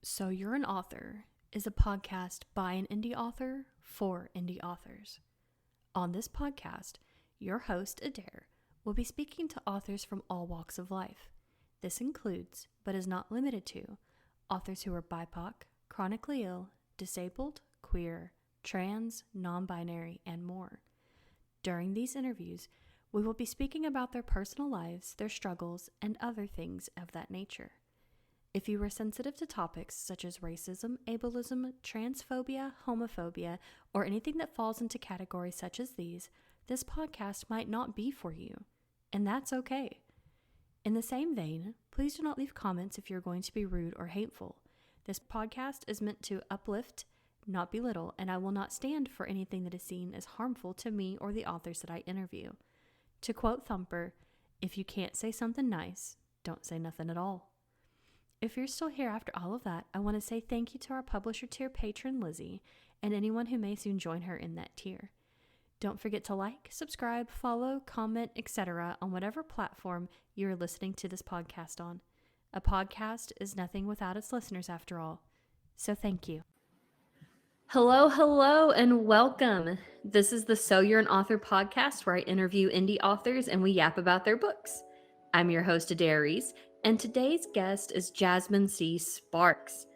So You're an Author is a podcast by an indie author for indie authors. On this podcast, your host, Adair, will be speaking to authors from all walks of life. This includes, but is not limited to, authors who are BIPOC, chronically ill, disabled, queer, trans, non-binary, and more. During these interviews, we will be speaking about their personal lives, their struggles, and other things of that nature. If you are sensitive to topics such as racism, ableism, transphobia, homophobia, or anything that falls into categories such as these, this podcast might not be for you, and that's okay. In the same vein, please do not leave comments if you're going to be rude or hateful. This podcast is meant to uplift, not belittle, and I will not stand for anything that is seen as harmful to me or the authors that I interview. To quote Thumper, if you can't say something nice, don't say nothing at all. If you're still here after all of that, I want to say thank you to our publisher tier patron, Lizzie, and anyone who may soon join her in that tier. Don't forget to like, subscribe, follow, comment, etc. on whatever platform you're listening to this podcast on. A podcast is nothing without its listeners after all. So thank you. Hello, and welcome. This is the So You're an Author podcast where I interview indie authors and we yap about their books. I'm your host, Adair, and today's guest is Jasmine C. Sparks.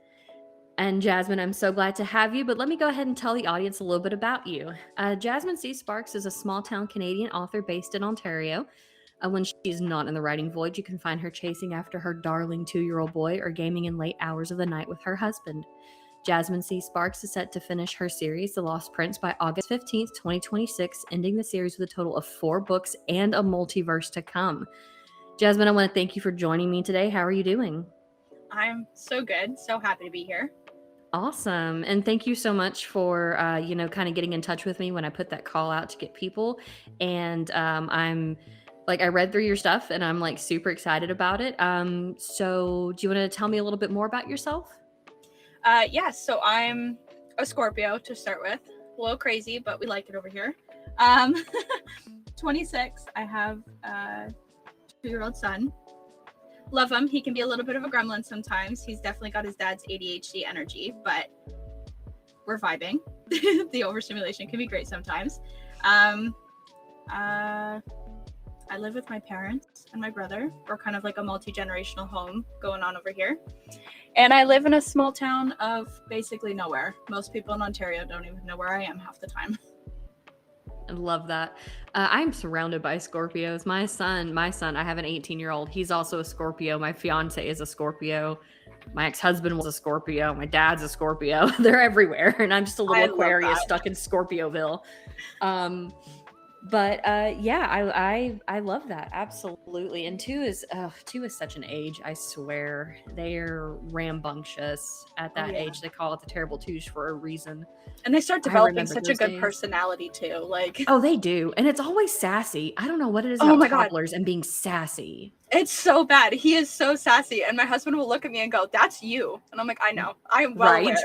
And Jasmine, I'm so glad to have you, but let me go ahead and tell the audience a little bit about you. Jasmine C. Sparks is a small-town Canadian author based in Ontario. When she's not in the writing void, you can find her chasing after her darling 2-year-old boy or gaming in late hours of the night with her husband. Jasmine C. Sparks is set to finish her series, The Lost Prince, by August 15th, 2026, ending the series with a total of 4 books and a multiverse to come. Jasmine, I want to thank you for joining me today. How are you doing? I'm so good. So happy to be here. Awesome. And thank you so much for, kind of getting in touch with me when I put that call out to get people. And I read through your stuff and I'm like super excited about it. So do you want to tell me a little bit more about yourself? So I'm a Scorpio to start with. A little crazy, but we like it over here. 26. I have 2-year-old son. Love him. He can be a little bit of a gremlin sometimes. He's definitely got his dad's ADHD energy, but we're vibing. The overstimulation can be great sometimes. I live with my parents and my brother. We're kind of like a multi-generational home going on over here. And I live in a small town of basically nowhere. Most people in Ontario don't even know where I am half the time. I love that. I'm surrounded by Scorpios. My son, I have an 18-year-old. He's also a Scorpio. My fiance is a Scorpio. My ex-husband was a Scorpio. My dad's a Scorpio. They're everywhere. And I'm just a little Aquarius stuck in Scorpioville. I love that. Absolutely. And 2 is such an age. I swear they're rambunctious at that age. They call it the terrible twos for a reason. And they start developing such a good personality too. Oh, they do. And it's always sassy. I don't know what it is about toddlers and being sassy. It's so bad. He is so sassy. And my husband will look at me and go, "That's you." And I'm like, I know. I'm well aware.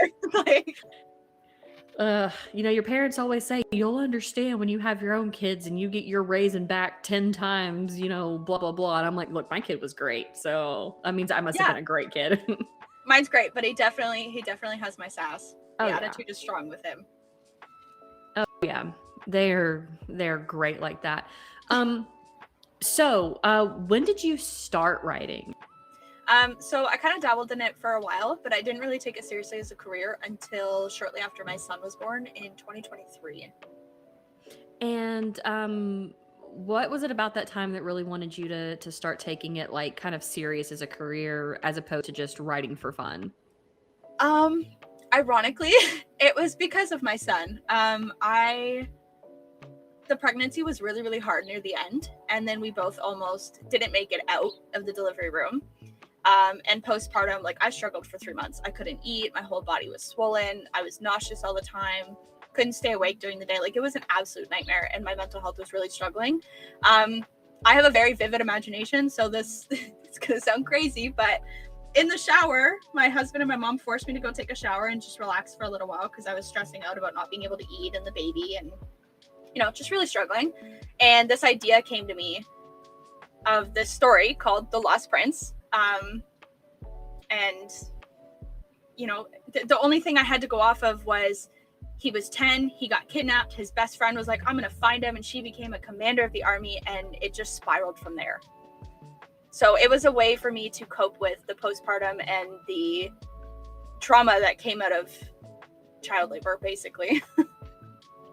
Your parents always say you'll understand when you have your own kids and you get your raising back 10 times, blah, blah, blah. And I'm like, look, my kid was great. So that means I must have been a great kid. Mine's great, but he definitely has my sass. The attitude is strong with him. Oh yeah. They're great like that. So when did you start writing? So I kind of dabbled in it for a while, but I didn't really take it seriously as a career until shortly after my son was born in 2023. And what was it about that time that really wanted you to start taking it like kind of serious as a career as opposed to just writing for fun? Ironically, it was because of my son. The pregnancy was really, really hard near the end, and then we both almost didn't make it out of the delivery room. And postpartum, I struggled for 3 months. I couldn't eat. My whole body was swollen. I was nauseous all the time. Couldn't stay awake during the day. It was an absolute nightmare, and my mental health was really struggling. I have a very vivid imagination, so this it's going to sound crazy, but in the shower, my husband and my mom forced me to go take a shower and just relax for a little while because I was stressing out about not being able to eat and the baby and, just really struggling. And this idea came to me of this story called The Lost Prince. And you know, the only thing I had to go off of was he was 10, he got kidnapped, his best friend was like, I'm gonna find him, and she became a commander of the army, and it just spiraled from there. So it was a way for me to cope with the postpartum and the trauma that came out of child labor, basically.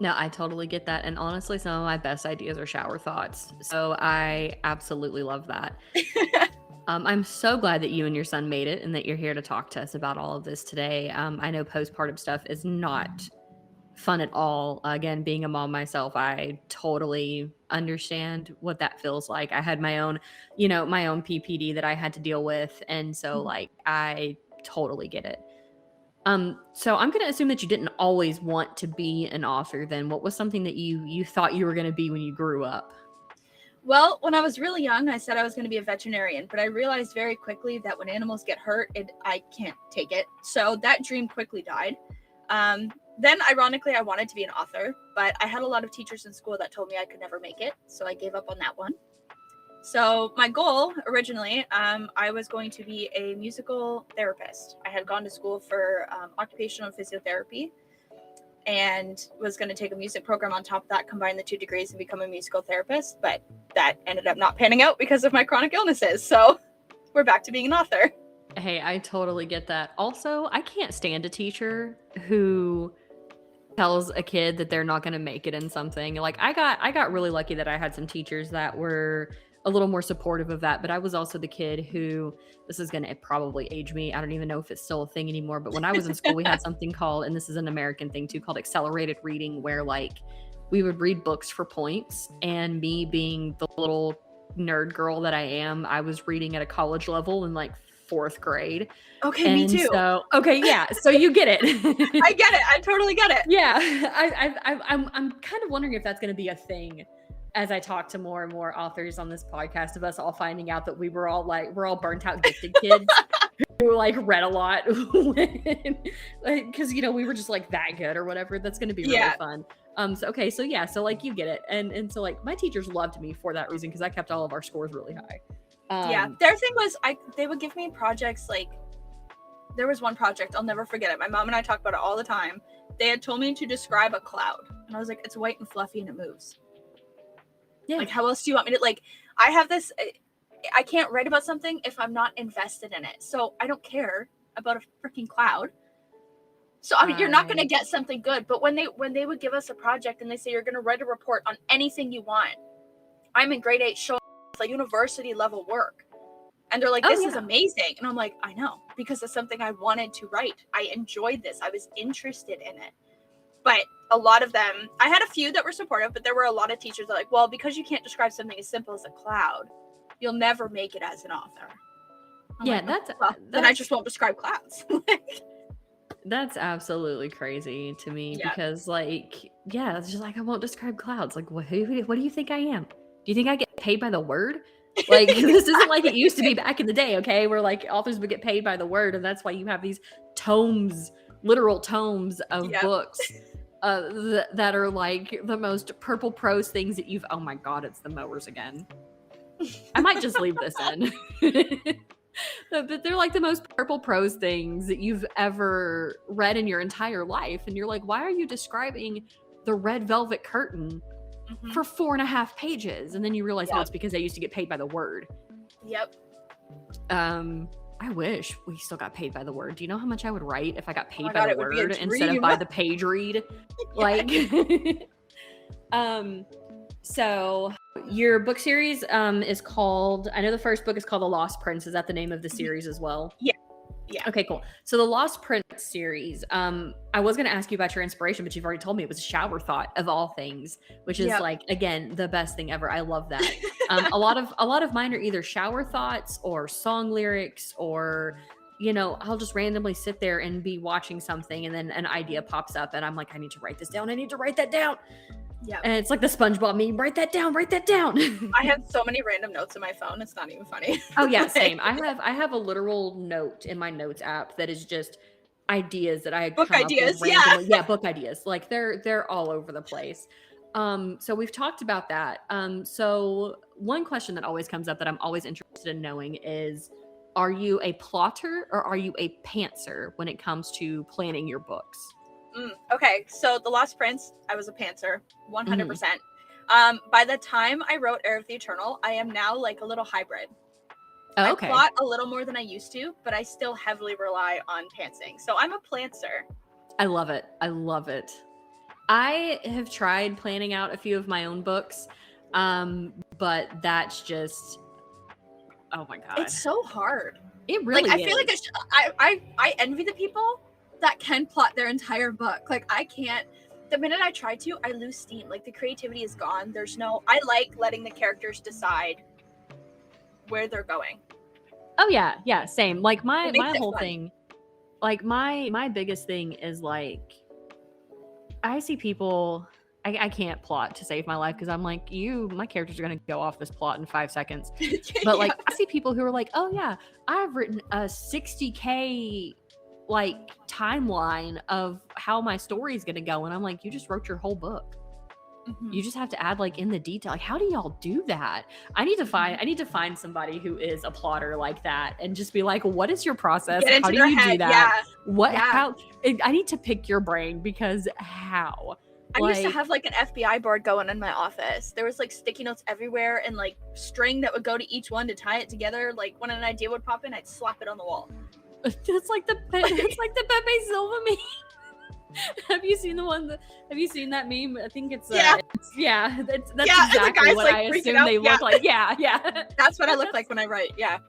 No, I totally get that. And honestly, some of my best ideas are shower thoughts. So I absolutely love that. I'm so glad that you and your son made it and that you're here to talk to us about all of this today. I know postpartum stuff is not fun at all. Again, being a mom myself, I totally understand what that feels like. I had my own, my own PPD that I had to deal with. And so like, I totally get it. So I'm going to assume that you didn't always want to be an author then. What was something that you thought you were going to be when you grew up? Well, when I was really young, I said I was going to be a veterinarian, but I realized very quickly that when animals get hurt, I can't take it. So that dream quickly died. Then, ironically, I wanted to be an author, but I had a lot of teachers in school that told me I could never make it, so I gave up on that one. So my goal originally, I was going to be a musical therapist. I had gone to school for occupational physiotherapy and was going to take a music program on top of that, combine the 2 degrees and become a musical therapist. But that ended up not panning out because of my chronic illnesses. So we're back to being an author. Hey, I totally get that. Also, I can't stand a teacher who tells a kid that they're not going to make it in something. Like I got really lucky that I had some teachers that were a little more supportive of that, but I was also the kid who, this is going to probably age me, I don't even know if it's still a thing anymore, but when I was in school, we had something called, and this is an American thing too, called accelerated reading, where like we would read books for points, and me being the little nerd girl that I am, I was reading at a college level in like 4th grade. Okay, and me too. So, okay, yeah, so you get it. I get it. I totally get it. Yeah, I'm kind of wondering if that's going to be a thing as I talk to more and more authors on this podcast, of us all finding out that we're all burnt out gifted kids who like read a lot because we were just like that good or whatever. That's going to be really fun. So like you get it, and so like my teachers loved me for that reason because I kept all of our scores really high. Their thing was they would give me projects. Like there was one project, I'll never forget it. My mom and I talk about it all the time. They had told me to describe a cloud, and I was like, it's white and fluffy and it moves. Yeah. Like, how else do you want me to, like, I have this, I can't write about something if I'm not invested in it. So I don't care about a freaking cloud. So I mean, you're not going to get something good. But when they would give us a project and they say, you're going to write a report on anything you want. I'm in grade 8 showing like university level work. And they're like, this is amazing. And I'm like, I know, because it's something I wanted to write. I enjoyed this. I was interested in it. But a lot of them, I had a few that were supportive, but there were a lot of teachers that were like, well, because you can't describe something as simple as a cloud, you'll never make it as an author. Then I just won't describe clouds. That's absolutely crazy to me because like, it's just like, I won't describe clouds. Like, what do you think I am? Do you think I get paid by the word? Like, this isn't like it used to be back in the day, okay? Where like authors would get paid by the word, and that's why you have these literal tomes of books that are like the most purple prose things that you've, oh my God, it's the mowers again. I might just leave this in. But they're like the most purple prose things that you've ever read in your entire life. And you're like, why are you describing the red velvet curtain for 4.5 pages? And then you realize, it's because I used to get paid by the word. Yep. I wish we still got paid by the word. Do you know how much I would write if I got paid by the word instead of by the page read? Like, so your book series is called, I know the first book is called The Lost Prince. Is that the name of the series as well? Yeah. Okay, cool. So the Lost Prince series, I was going to ask you about your inspiration, but you've already told me it was a shower thought of all things, which is like, again, the best thing ever. I love that. A lot of mine are either shower thoughts or song lyrics, or, I'll just randomly sit there and be watching something and then an idea pops up and I'm like, I need to write this down. I need to write that down. Yeah. And it's like the SpongeBob meme, write that down. I have so many random notes in my phone. It's not even funny. Oh yeah, same. I have a literal note in my notes app that is just ideas that I book ideas. Book ideas. Like they're all over the place. So we've talked about that. So one question that always comes up that I'm always interested in knowing is, are you a plotter or are you a pantser when it comes to planning your books? Okay, so The Lost Prince, I was a pantser, 100%. By the time I wrote Heir of the Eternal, I am now like a little hybrid. Oh, okay. I plot a little more than I used to, but I still heavily rely on pantsing. So I'm a plantser. I love it. I love it. I have tried planning out a few of my own books, but that's just, oh my God. It's so hard. It really like, I is. feel like I envy the people that can plot their entire book. Like, I can't. The minute I try to, I lose steam. Like, the creativity is gone. I like letting the characters decide where they're going. Oh yeah, same. Like my whole fun. thing, like my biggest thing is like, I see people, I can't plot to save my life because I'm like, my characters are gonna go off this plot in 5 seconds. But like, I see people who are like, oh yeah, I've written a 60K like timeline of how my story is gonna go, and I'm like, you just wrote your whole book. You just have to add like in the detail. Like, how do y'all do that? I need to find somebody who is a plotter like that and just be like, what is your process? How do you do that? How? I need to pick your brain because how? I used to have like an FBI board going in my office. There was like sticky notes everywhere and like string that would go to each one to tie it together. Like when an idea would pop in, I'd slap it on the wall. It's like the Pepe Silva meme. Have you seen that meme? I think it's that's exactly what I assume they look like. Yeah. That's what I look like when I write. Yeah.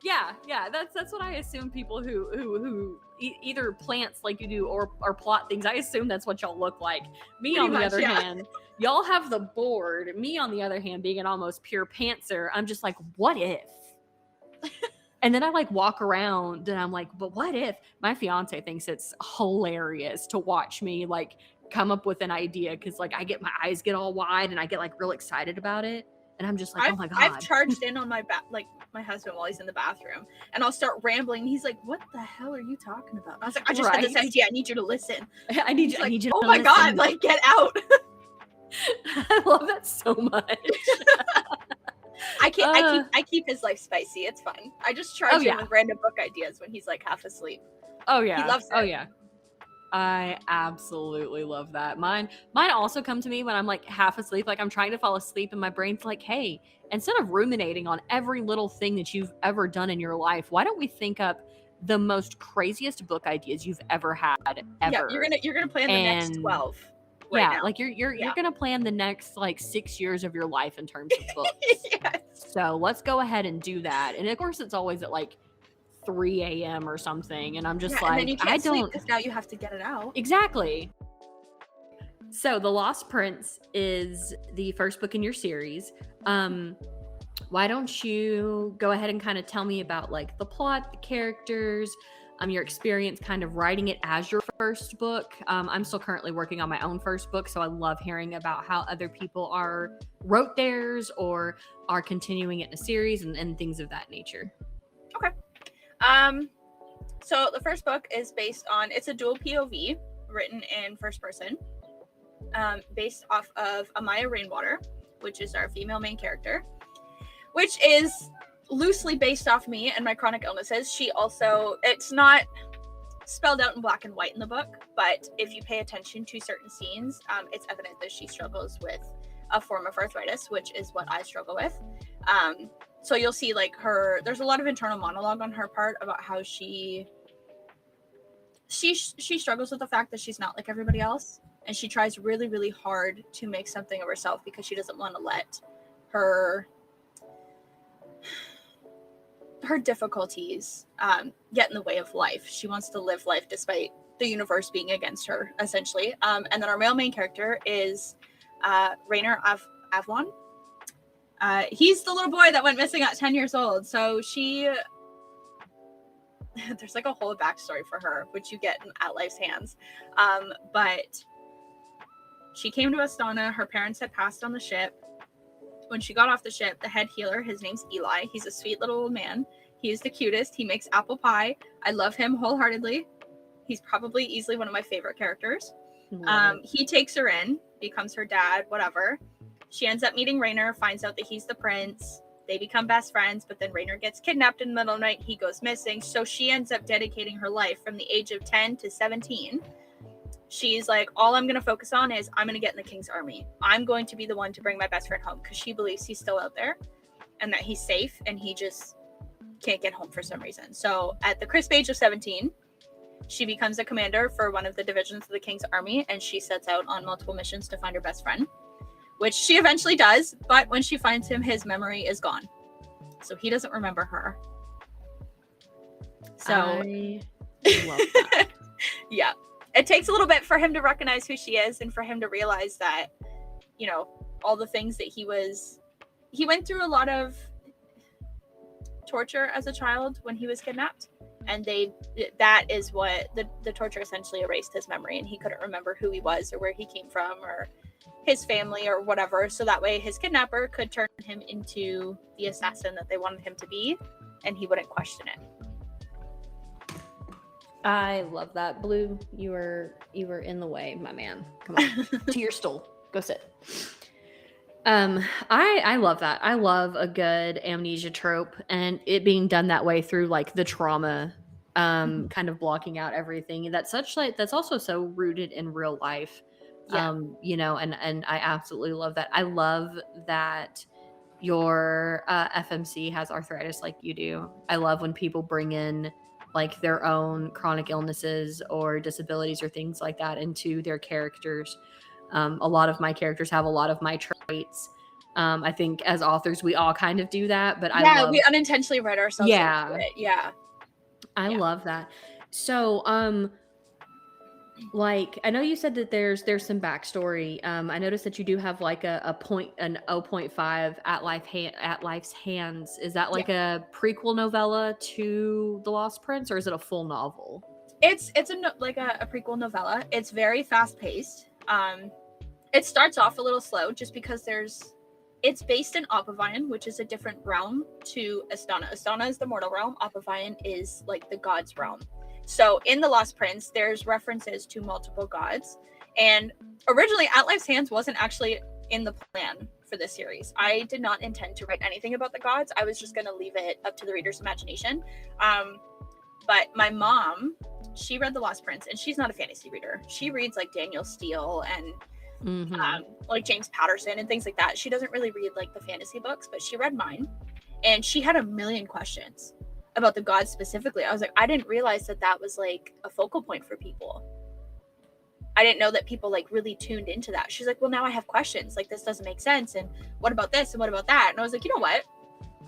That's what I assume people who either plants like you do or plot things. I assume that's what y'all look like. Me on the other hand, y'all have the board. Me on the other hand, being an almost pure pantser, I'm just like, what if? And then I like walk around and I'm like, but what if? My fiance thinks it's hilarious to watch me like come up with an idea because like my eyes get all wide and I get like real excited about it. And I'm just like, oh my God. I've charged in on my husband while he's in the bathroom and I'll start rambling. And he's like, what the hell are you talking about? And I was like, I just had this idea. I need you to listen. I need you to listen. Oh my God, like get out. I love that so much. I keep his life spicy. It's fun. I just charge him with random book ideas when he's like half asleep. Oh yeah. He loves it. Oh yeah. I absolutely love that. Mine also come to me when I'm like half asleep, like I'm trying to fall asleep and my brain's like, hey, instead of ruminating on every little thing that you've ever done in your life, why don't we think up the most craziest book ideas you've ever had ever? Yeah, you're gonna plan the next 12. Right now. Like you're gonna plan the next like 6 years of your life in terms of books. Yes. So let's go ahead and do that. And of course, it's always at like 3 a.m. or something, and I'm just like, and then you can't sleep because now you have to get it out. Exactly. So The Lost Prince is the first book in your series. Why don't you go ahead and kind of tell me about like the plot, the characters, your experience kind of writing it as your first book. I'm still currently working on my own first book, so I love hearing about how other people wrote theirs or are continuing it in a series and things of that nature. Okay. So the first book is based on, it's a dual POV written in first person, based off of Amaya Rainwater, which is our female main character, which is loosely based off me and my chronic illnesses. She also, it's not spelled out in black and white in the book, but if you pay attention to certain scenes, it's evident that she struggles with a form of arthritis, which is what I struggle with. So you'll see like there's a lot of internal monologue on her part about how she struggles with the fact that she's not like everybody else. And she tries really, really hard to make something of herself because she doesn't want to let her difficulties get in the way of life. She wants to live life despite the universe being against her, essentially. And then our male main character is Rainer Avlon. He's the little boy that went missing at 10 years old. So there's like a whole backstory for her, which you get at Life's Hands. But she came to Astana. Her parents had passed on the ship. When she got off the ship, the head healer, his name's Eli. He's a sweet little old man. He is the cutest. He makes apple pie. I love him wholeheartedly. He's probably easily one of my favorite characters. He takes her in, becomes her dad, whatever. She ends up meeting Rainer, finds out that he's the prince. They become best friends, but then Raynor gets kidnapped in the middle of the night. He goes missing. So she ends up dedicating her life from the age of 10 to 17. She's like, all I'm going to focus on is I'm going to get in the King's army. I'm going to be the one to bring my best friend home, because she believes he's still out there and that he's safe and he just can't get home for some reason. So at the crisp age of 17, she becomes a commander for one of the divisions of the King's army, and she sets out on multiple missions to find her best friend, which she eventually does. But when she finds him, his memory is gone. So he doesn't remember her. So I love that. Yeah. It takes a little bit for him to recognize who she is and for him to realize that, you know, all the things that he went through a lot of torture as a child when he was kidnapped. And that is what the torture essentially erased his memory, and he couldn't remember who he was or where he came from or his family or whatever. So that way his kidnapper could turn him into the assassin that they wanted him to be, and he wouldn't question it. I love that. Blue, you were in the way, my man. Come on. To your stool. Go sit. I love that. I love a good amnesia trope, and it being done that way through like the trauma, kind of blocking out everything. That's also so rooted in real life. Yeah. You know, and I absolutely love that. I love that your FMC has arthritis like you do. I love when people bring in like their own chronic illnesses or disabilities or things like that into their characters. A lot of my characters have a lot of my traits. I think as authors, we all kind of do that, but we unintentionally write ourselves into it. Yeah. I love that. So, like, I know you said that there's some backstory. I noticed that you do have like an 0.5 at Life's Hands. Is that like a prequel novella to The Lost Prince, or is it a full novel? It's a prequel novella. It's very fast paced. It starts off a little slow just because it's based in Opavion, which is a different realm to Astana. Astana is the mortal realm. Opavion is like the gods realm. So in The Lost Prince, there's references to multiple gods. And originally, At Life's Hands wasn't actually in the plan for this series. I did not intend to write anything about the gods. I was just going to leave it up to the reader's imagination. But my mom, she read The Lost Prince, and she's not a fantasy reader. She reads like Daniel Steele and like James Patterson and things like that. She doesn't really read like the fantasy books, but she read mine, and she had a million questions about the gods specifically. I was like, I didn't realize that was like a focal point for people. I didn't know that people like really tuned into that. She's like, well, now I have questions. Like, this doesn't make sense. And what about this? And what about that? And I was like, you know what?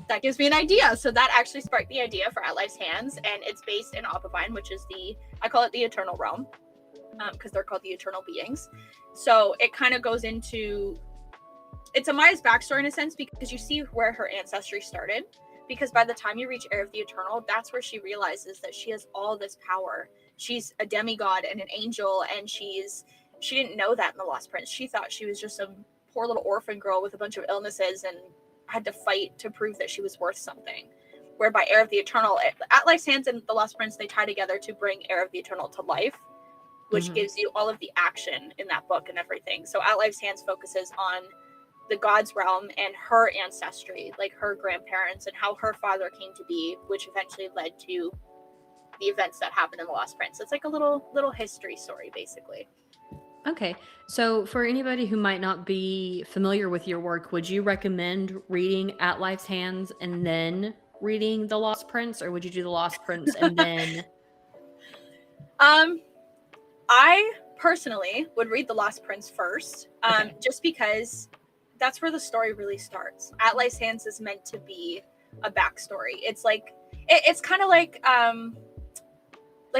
That gives me an idea. So that actually sparked the idea for At Life's Hands. And it's based in Opavion, which is I call it the Eternal Realm, because they're called the Eternal Beings. So it kind of goes into, it's Amaya's backstory in a sense, because you see where her ancestry started. Because by the time you reach Heir of the Eternal, that's where she realizes that she has all this power. She's a demigod and an angel, and she didn't know that in The Lost Prince. She thought she was just some poor little orphan girl with a bunch of illnesses and had to fight to prove that she was worth something. Whereby Heir of the Eternal, At Life's Hands and The Lost Prince, they tie together to bring Heir of the Eternal to life, which gives you all of the action in that book and everything. So At Life's Hands focuses on the gods realm and her ancestry, like her grandparents and how her father came to be, which eventually led to the events that happened in The Lost Prince. It's like a little history story, basically. Okay. So for anybody who might not be familiar with your work, would you recommend reading At Life's Hands and then reading The Lost Prince, or would you do The Lost Prince and then? I personally would read The Lost Prince first, just because that's where the story really starts. At Life's Hands is meant to be a backstory. It's like, it's kind of like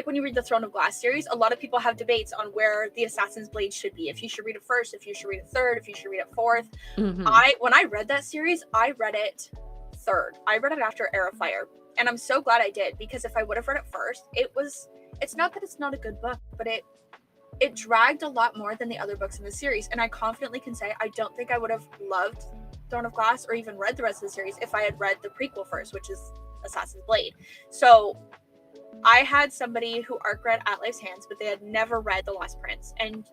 when you read the Throne of Glass series, a lot of people have debates on where the Assassin's Blade should be. If you should read it first, if you should read it third, if you should read it fourth. When I read that series, I read it third. I read it after Heir of Fire. And I'm so glad I did, because if I would have read it first, it's not that it's not a good book, but it dragged a lot more than the other books in the series. And I confidently can say I don't think I would have loved Throne of Glass or even read the rest of the series if I had read the prequel first, which is Assassin's Blade. So I had somebody who arc read At Life's Hands, but they had never read The Lost Prince. And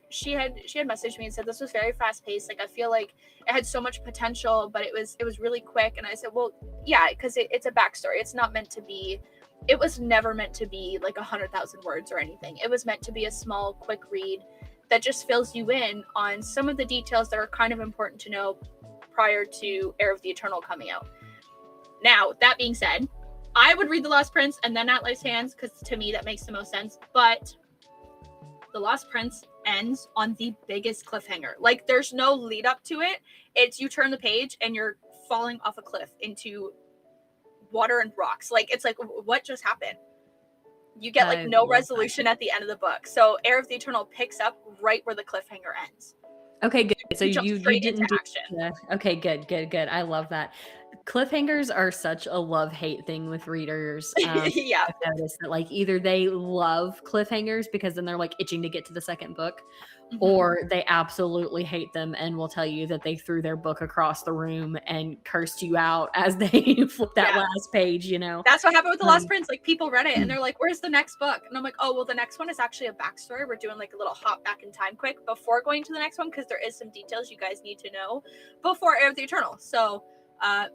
she had messaged me and said this was very fast paced. Like I feel like it had so much potential, but it was really quick. And I said, well, yeah, because it's a backstory. It's not meant to be. It was never meant to be like 100,000 words or anything. It was meant to be a small, quick read that just fills you in on some of the details that are kind of important to know prior to Heir of the Eternal coming out. Now, that being said, I would read The Lost Prince and then At Life's Hands, because to me that makes the most sense. But The Lost Prince ends on the biggest cliffhanger. Like, there's no lead up to it. It's you turn the page and you're falling off a cliff into water and rocks. Like, it's like, what just happened? You get like no resolution at the end of the book. So Heir of the Eternal picks up right where the cliffhanger ends. Okay, good. So you didn't do action. Okay, good. I love that. Cliffhangers are such a love-hate thing with readers. Yeah. I've noticed that like either they love cliffhangers because then they're like itching to get to the second book, or they absolutely hate them and will tell you that they threw their book across the room and cursed you out as they flip that last page, you know. That's what happened with The Lost Prince. Like, people read it and they're like, where's the next book? And I'm like, oh, well, the next one is actually a backstory. We're doing like a little hop back in time quick before going to the next one, because there is some details you guys need to know before Heir of the Eternal. So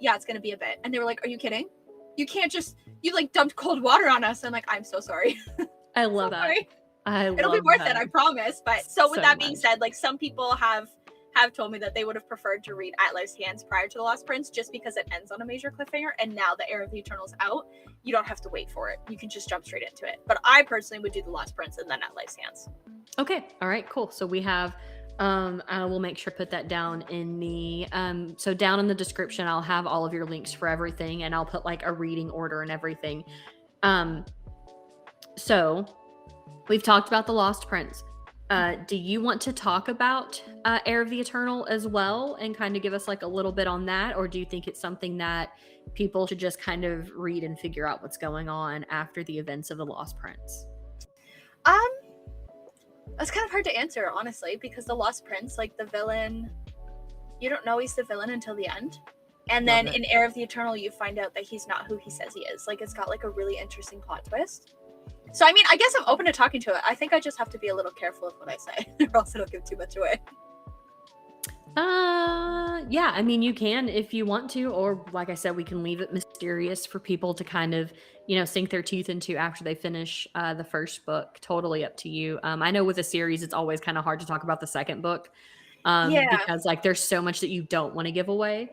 yeah, it's gonna be a bit. And they were like, are you kidding? You can't just, you like dumped cold water on us. I'm like, I'm so sorry. I love that. It'll be worth it, I promise. But so with that being said, like, some people have told me that they would have preferred to read At Life's Hands prior to The Lost Prince, just because it ends on a major cliffhanger. And now the Heir of the Eternal's out, you don't have to wait for it. You can just jump straight into it. But I personally would do The Lost Prince and then At Life's Hands. Okay. All right, cool. So we have I will make sure to put that down in the so down in the description I'll have all of your links for everything, and I'll put like a reading order and everything. So we've talked about The Lost Prince. Do you want to talk about Heir of the Eternal as well and kind of give us like a little bit on that, or do you think it's something that people should just kind of read and figure out what's going on after the events of The Lost Prince? That's kind of hard to answer, honestly, because The Lost Prince, like, the villain, you don't know he's the villain until the end. And then in Heir of the Eternal, you find out that he's not who he says he is. Like, it's got like a really interesting plot twist. So, I mean, I guess I'm open to talking to it. I think I just have to be a little careful of what I say, or else it'll give too much away. Yeah, I mean, you can if you want to, or like I said, we can leave it mysterious for people to kind of, you know, sink their teeth into after they finish the first book. Totally up to you. I know with a series, it's always kind of hard to talk about the second book because like there's so much that you don't want to give away.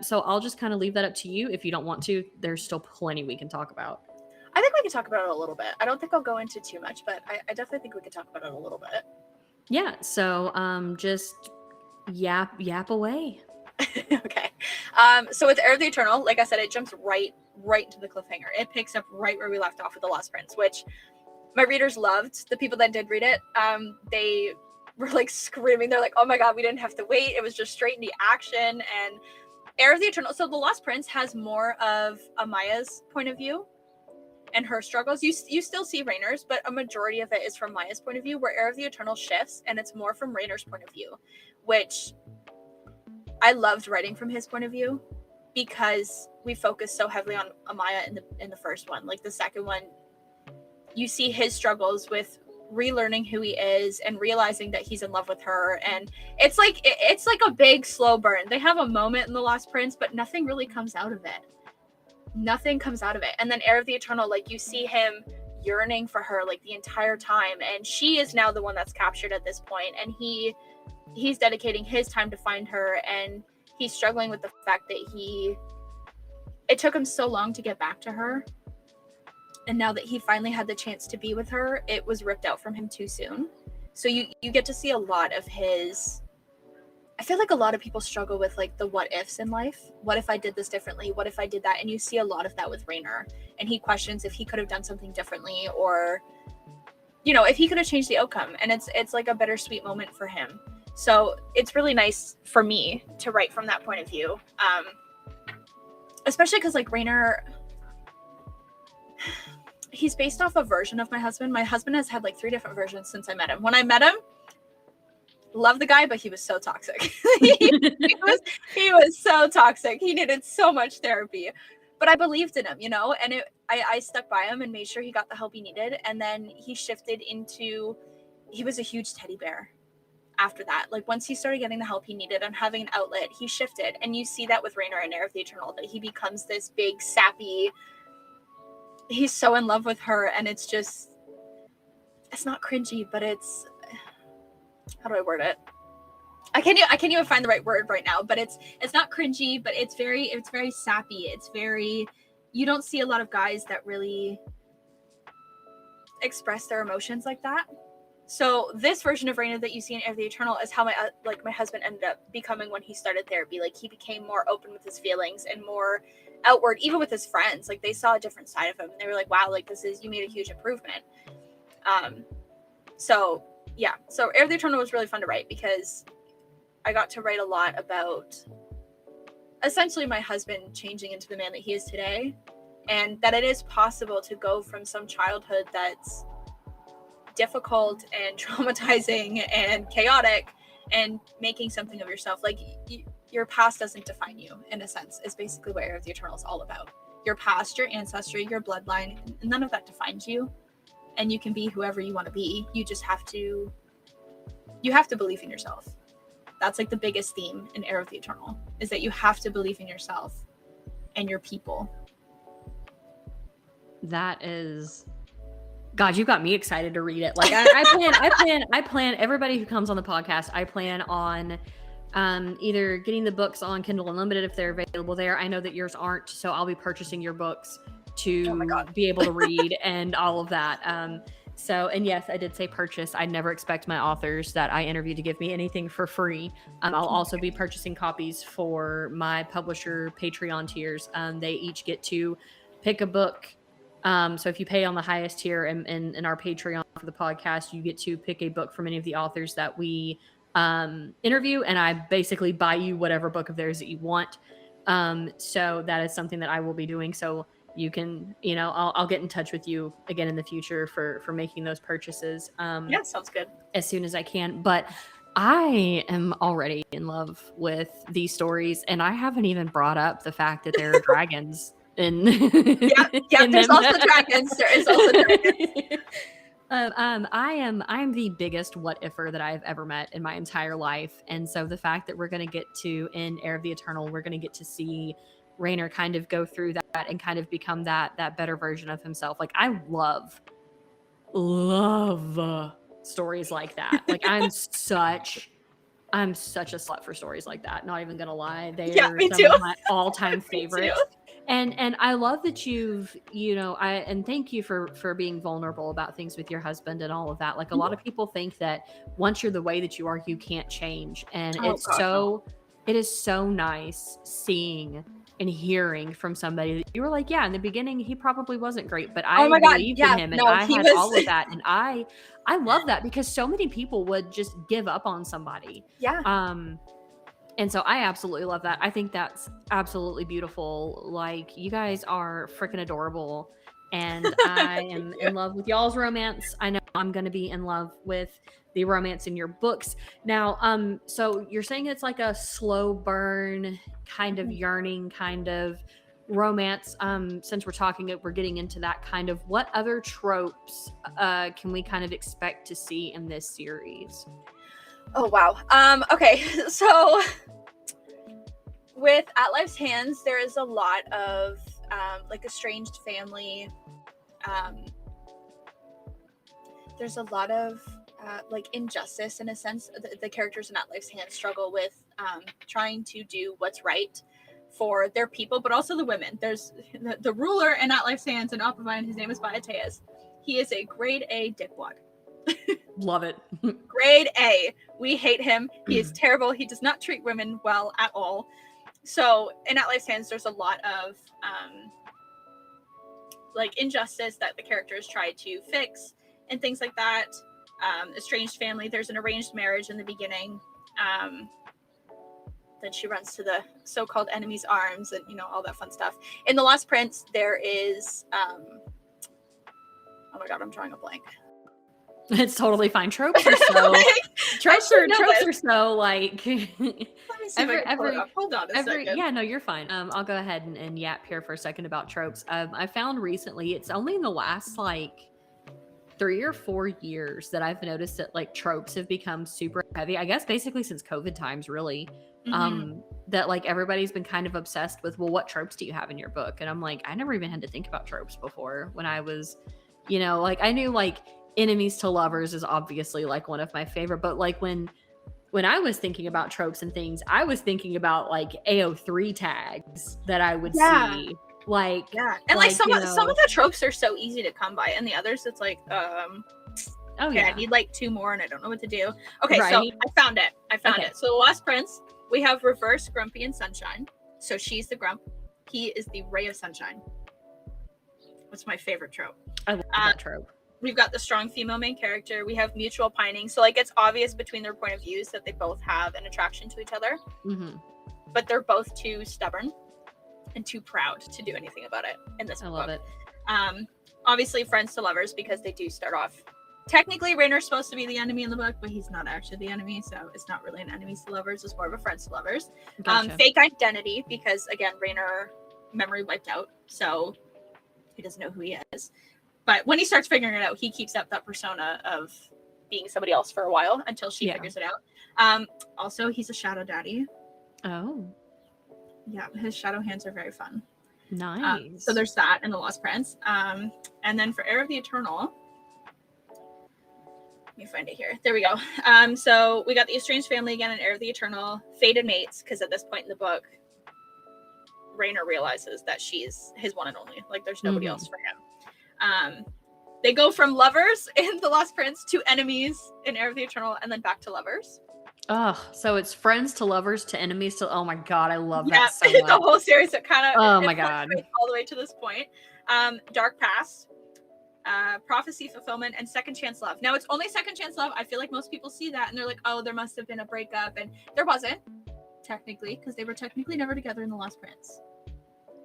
So I'll just kind of leave that up to you. If you don't want to, there's still plenty we can talk about. I think we can talk about it a little bit. I don't think I'll go into too much, but I definitely think we could talk about it a little bit. Yeah, so just yap away. Okay. So with Heir of the Eternal, like I said, it jumps right into the cliffhanger. It picks up right where we left off with The Lost Prince, which my readers loved. The people that did read it, they were like screaming. They're like, oh my God, we didn't have to wait. It was just straight into action. And Heir of the Eternal. So The Lost Prince has more of Amaya's point of view and her struggles. You still see Rainer's, but a majority of it is from Maya's point of view, where Heir of the Eternal shifts and it's more from Rainer's point of view, which I loved writing from his point of view because we focused so heavily on Amaya in the first one. Like, the second one, you see his struggles with relearning who he is and realizing that he's in love with her, and it's like a big slow burn. They have a moment in The Lost Prince, but nothing really comes out of it. And then Heir of the Eternal, like, you see him yearning for her like the entire time, and she is now the one that's captured at this point, and he's dedicating his time to find her, and he's struggling with the fact that it took him so long to get back to her, and now that he finally had the chance to be with her, it was ripped out from him too soon. So you get to see a lot of his. I feel like a lot of people struggle with like the what ifs in life. What if I did this differently? What if I did that? And you see a lot of that with Rainer, and he questions if he could have done something differently, or, you know, if he could have changed the outcome. And it's like a bittersweet moment for him. So it's really nice for me to write from that point of view. Especially because like Rainer, he's based off a version of my husband. My husband has had like 3 different versions since I met him. When I met him, love the guy, but he was so toxic. he was so toxic. He needed so much therapy, but I believed in him, you know, and I stuck by him and made sure he got the help he needed. And then he shifted into he was a huge teddy bear after that. Like once he started getting the help he needed and having an outlet, he shifted. And you see that with Rainer and Heir of the Eternal, that he becomes this big sappy, he's so in love with her, and it's not cringy, but it's, how do I word it? I can't even find the right word right now, but it's not cringy, but it's very sappy. It's very, you don't see a lot of guys that really express their emotions like that. So this version of Rainer that you see in Heir of the Eternal is how my husband ended up becoming when he started therapy. Like he became more open with his feelings and more outward, even with his friends. Like they saw a different side of him and they were like, wow, like you made a huge improvement. So Heir of the Eternal was really fun to write because I got to write a lot about essentially my husband changing into the man that he is today, and that it is possible to go from some childhood that's difficult and traumatizing and chaotic and making something of yourself. Like your past doesn't define you, in a sense, is basically what Heir of the Eternal is all about. Your past, your ancestry, your bloodline, none of that defines you, and you can be whoever you want to be. You just have to believe in yourself. That's like the biggest theme in Heir of the Eternal, is that you have to believe in yourself and your people. That is, God, you got me excited to read it. Like I plan everybody who comes on the podcast, I plan on either getting the books on Kindle Unlimited if they're available there. I know that yours aren't, so I'll be purchasing your books to be able to read and all of that. And yes, I did say purchase. I never expect my authors that I interview to give me anything for free. I'll also be purchasing copies for my publisher Patreon tiers. They each get to pick a book. So if you pay on the highest tier in our Patreon for the podcast, you get to pick a book from any of the authors that we interview, and I basically buy you whatever book of theirs that you want. So that is something that I will be doing. So you can, I'll get in touch with you again in the future for making those purchases. Yeah, sounds good. As soon as I can. But I am already in love with these stories, and I haven't even brought up the fact that there are dragons. There's also dragons. There is also dragons. I am the biggest what ifer that I've ever met in my entire life, and so the fact that we're going to get to, in Heir of the Eternal, we're going to get to see Rainer kind of go through that and kind of become that better version of himself. Like I love stories like that. Like I'm such a slut for stories like that. Not even gonna lie, they are some of my all-time favorites. And I love that and thank you for being vulnerable about things with your husband and all of that. Like a lot of people think that once you're the way that you are, you can't change. And it is so nice seeing and hearing from somebody that you were like, yeah, in the beginning, he probably wasn't great, but I believed in him, and I had all of that. And I love that because so many people would just give up on somebody. Yeah. And so I absolutely love that. I think that's absolutely beautiful. Like you guys are freaking adorable, and I am in love with y'all's romance. I know I'm going to be in love with the romance in your books. Now, so you're saying it's like a slow burn kind of yearning kind of romance. Since we're getting into that kind of, what other tropes can we kind of expect to see in this series? Oh, wow. Okay. So with At Life's Hands, there is a lot of like estranged family. There's a lot of like injustice in a sense. The characters in At Life's Hands struggle with trying to do what's right for their people, but also the women. There's the ruler in At Life's Hands in Oppenheim. His name is Byateas. He is a grade A dickwad. Love it. Grade A. We hate him. He is terrible. He does not treat women well at all. So in At Life's Hands, there's a lot of like injustice that the characters try to fix and things like that. Estranged family. There's an arranged marriage in the beginning. Then she runs to the so-called enemy's arms and, all that fun stuff. In The Lost Prince, there is, oh my God, I'm drawing a blank. It's totally fine. Tropes are so tropes are so like Let me see hold on a second. Yeah, no, you're fine. I'll go ahead and yap here for a second about tropes. I found recently, it's only in the last like 3 or 4 years that I've noticed that like tropes have become super heavy. I guess basically since COVID times, really. That like everybody's been kind of obsessed with, well, what tropes do you have in your book? And I'm like, I never even had to think about tropes before when I was, like I knew like enemies to lovers is obviously like one of my favorite, but like when I was thinking about tropes and things, I was thinking about like AO3 tags that I would see. Like, and like some of the tropes are so easy to come by, and the others it's like, I need like 2 more, and I don't know what to do. Okay, so I found it. So the Lost Prince, we have reverse Grumpy and Sunshine. So she's the grump, he is the ray of sunshine. What's my favorite trope? I love that trope. We've got the strong female main character. We have mutual pining. So like it's obvious between their point of views that they both have an attraction to each other, but they're both too stubborn and too proud to do anything about it in this book. I love it. Obviously friends to lovers, because they do start off. Technically, Rainer's supposed to be the enemy in the book, but he's not actually the enemy, so it's not really an enemies to lovers. It's more of a friends to lovers. Gotcha. Fake identity, because again, Rainer memory wiped out, so he doesn't know who he is. But when he starts figuring it out, he keeps up that persona of being somebody else for a while until she figures it out. Also, he's a shadow daddy. Yeah, his shadow hands are very fun. Nice. So there's that in The Lost Prince. And then for Heir of the Eternal, let me find it here. There we go. So we got the estranged family again in Heir of the Eternal. Fated mates, because at this point in the book, Rainer realizes that she's his one and only. Like there's nobody else for him. They go from lovers in The Lost Prince to enemies in Heir of the Eternal, and then back to lovers. So it's friends to lovers to enemies to, oh my god, I love that so much. The whole series, it kind of oh my god, all the way to this point. Dark Past, prophecy fulfillment, and second chance love. Now it's only second chance love. I feel like most people see that and they're like, oh, there must have been a breakup, and there wasn't technically, because they were technically never together in The Lost Prince.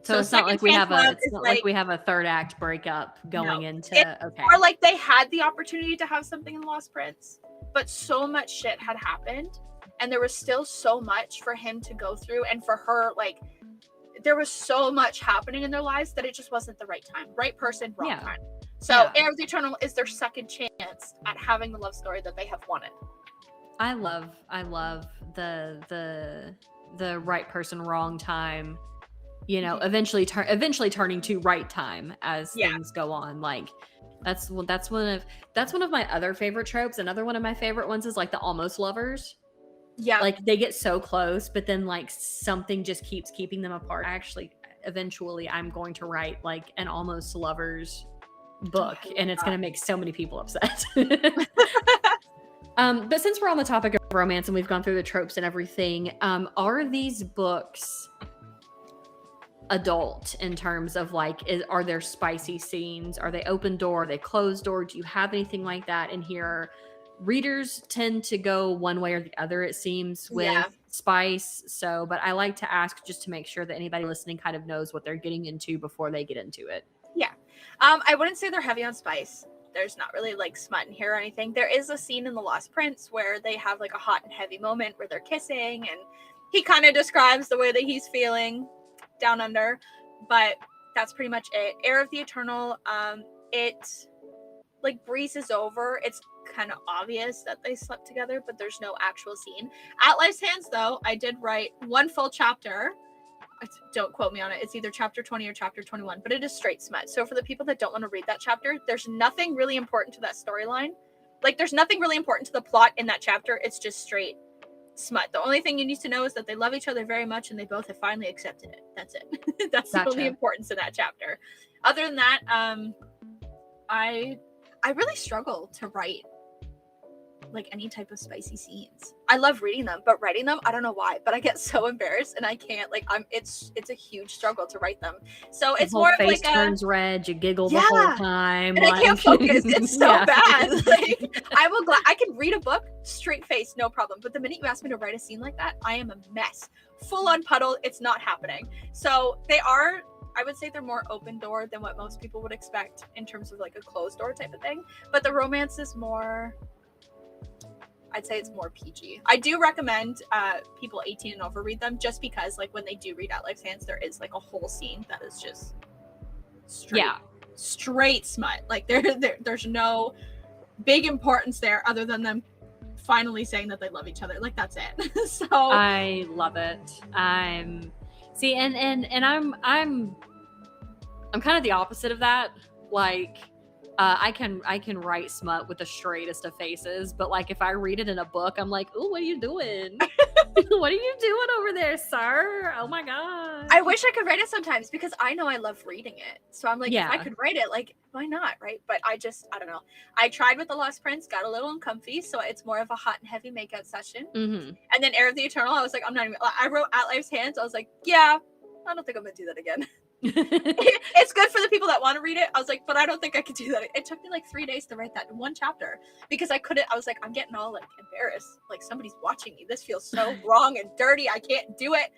So it's not like we have a third act breakup going into or like they had the opportunity to have something in The Lost Prince, but so much shit had happened and there was still so much for him to go through, and for her, like there was so much happening in their lives that it just wasn't the right time, right person, wrong time. So Heir of the Eternal is their second chance at having the love story that they have wanted. I love the right person, wrong time. Eventually turning to right time as things go on. Like that's one of my other favorite tropes. Another one of my favorite ones is like the almost lovers. Yeah, like they get so close, but then like something just keeps keeping them apart. Eventually, I'm going to write like an almost lovers book, and it's going to make so many people upset. But since we're on the topic of romance and we've gone through the tropes and everything, are these books adult in terms of like, are there spicy scenes? Are they open door? Are they closed door? Do you have anything like that in here? Readers tend to go one way or the other, it seems, with spice. So, but I like to ask just to make sure that anybody listening kind of knows what they're getting into before they get into it. Yeah. I wouldn't say they're heavy on spice. There's not really like smut in here or anything. There is a scene in The Lost Prince where they have like a hot and heavy moment where they're kissing, and he kind of describes the way that he's feeling down under, but that's pretty much it. Heir of the Eternal, it like breezes over. It's kind of obvious that they slept together, but there's no actual scene. At Life's Hands, though, I did write one full chapter. Don't quote me on it. It's either chapter 20 or chapter 21, but it is straight smut. So for the people that don't want to read that chapter, there's nothing really important to that storyline. Like there's nothing really important to the plot in that chapter. It's just straight smut. The only thing you need to know is that they love each other very much and they both have finally accepted it. That's it. That's the only importance in that chapter. Other than that, I really struggle to write like any type of spicy scenes. I love reading them, but writing them, I don't know why, but I get so embarrassed and I can't, like, it's a huge struggle to write them. So it's more of like turns red, you giggle the whole time, and I can't focus. It's so bad. Like I can read a book straight face, no problem, but the minute you ask me to write a scene like that, I am a mess, full on puddle. It's not happening. So I would say they're more open door than what most people would expect in terms of like a closed door type of thing, but the romance is more, I'd say it's more PG. I do recommend people 18 and over read them, just because like when they do read At Life's Hands, there is like a whole scene that is just straight straight smut. Like there's no big importance there other than them finally saying that they love each other. Like that's it. So I love it. See, and I'm kind of the opposite of that. Like, I can write smut with the straightest of faces, but like if I read it in a book, I'm like, "Ooh, what are you doing? What are you doing over there, sir? Oh my god!" I wish I could write it sometimes because I know I love reading it. So I'm like, Yeah. if I could write it, like, why not, right? But I don't know. I tried with The Lost Prince, got a little uncomfy, so it's more of a hot and heavy makeout session. Mm-hmm. And then Heir of the Eternal, I was like, I'm not even. I wrote At Life's Hands. I was like, yeah, I don't think I'm gonna do that again. It's good for the people that want to read it. I was like, but I don't think I could do that. It took me like 3 days to write that in one chapter because I couldn't. I was like, I'm getting all like embarrassed. Like somebody's watching me. This feels so wrong and dirty. I can't do it.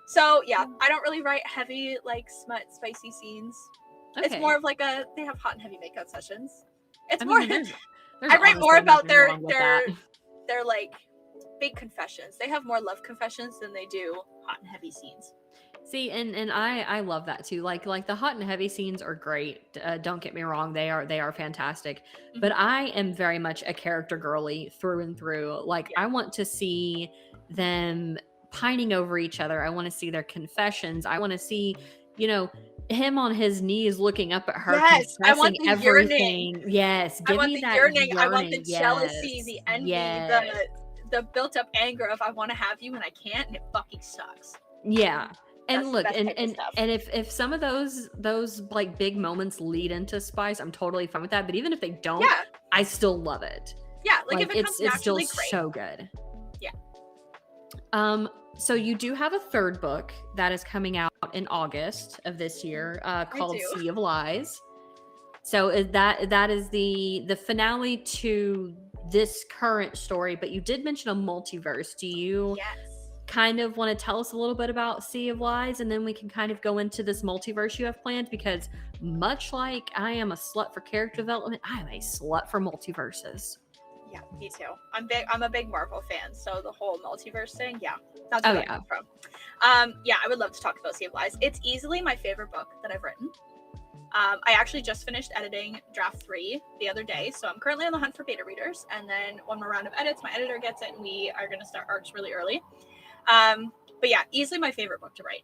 So yeah, I don't really write heavy like smut, spicy scenes. Okay. It's more of like they have hot and heavy makeout sessions. It's more. There's I write more about their like big confessions. They have more love confessions than they do hot and heavy scenes. See, and I love that too. Like the hot and heavy scenes are great. Don't get me wrong, they are fantastic. Mm-hmm. But I am very much a character girly through and through. Like I want to see them pining over each other. I want to see their confessions. I want to see, him on his knees looking up at her, yes, confessing I want the everything. Yearning. Yes, give me that yearning. I want the jealousy, the envy, the built up anger of I want to have you and I can't, and it fucking sucks. Yeah. And look, and if some of those like big moments lead into spice, I'm totally fine with that. But even if they don't, I still love it. Yeah, like if it comes it's still great. So good. Yeah. So you do have a third book that is coming out in August of this year, called Sea of Lies. So that is the finale to this current story. But you did mention a multiverse. Do you? Yes. Kind of want to tell us a little bit about Sea of Lies, and then we can kind of go into this multiverse you have planned, because much like I am a slut for character development, I am a slut for multiverses. Yeah, me too. I'm a big Marvel fan, so the whole multiverse thing, that's where I come from. I would love to talk about Sea of Lies. It's easily my favorite book that I've written. I actually just finished editing draft 3 the other day, so I'm currently on the hunt for beta readers, and then one more round of edits, my editor gets it, and we are going to start arcs really early. But yeah, easily my favorite book to write.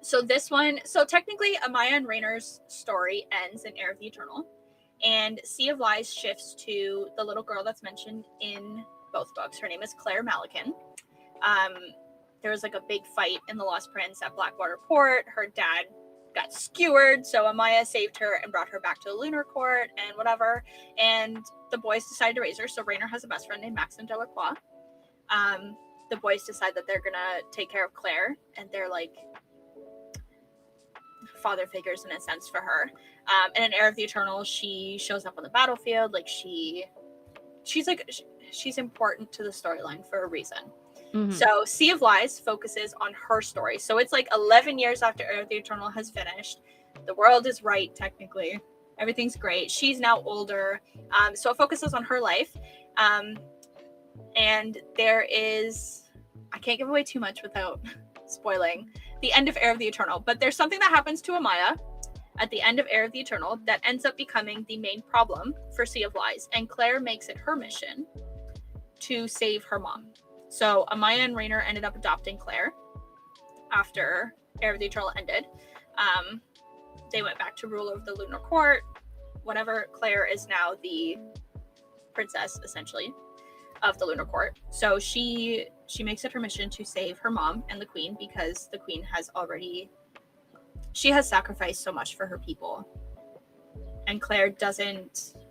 So this one, technically Amaya and Raynor's story ends in Heir of the Eternal, and Sea of Lies shifts to the little girl that's mentioned in both books. Her name is Claire Malikan. There was like a big fight in the Lost Prince at Blackwater Port. Her dad got skewered, so Amaya saved her and brought her back to the Lunar Court and whatever, and the boys decided to raise her. So Raynor has a best friend named Maxim Delacroix. The boys decide that they're gonna take care of Claire, and they're like father figures in a sense for her. And in Heir of the Eternal, she shows up on the battlefield. Like she's important to the storyline for a reason. Mm-hmm. So Sea of Lies focuses on her story. So it's like 11 years after Heir of the Eternal has finished. The world is right, technically. Everything's great. She's now older. So it focuses on her life. And there is, I can't give away too much without spoiling the end of Heir of the Eternal, but there's something that happens to Amaya at the end of Heir of the Eternal that ends up becoming the main problem for Sea of Lies, and Claire makes it her mission to save her mom. So Amaya and Raynor ended up adopting Claire after Heir of the Eternal ended. They went back to rule over the Lunar Court, whatever. Claire is now the princess, essentially, of the Lunar Court. So she makes it her mission to save her mom and the queen, because the queen has sacrificed so much for her people, and Claire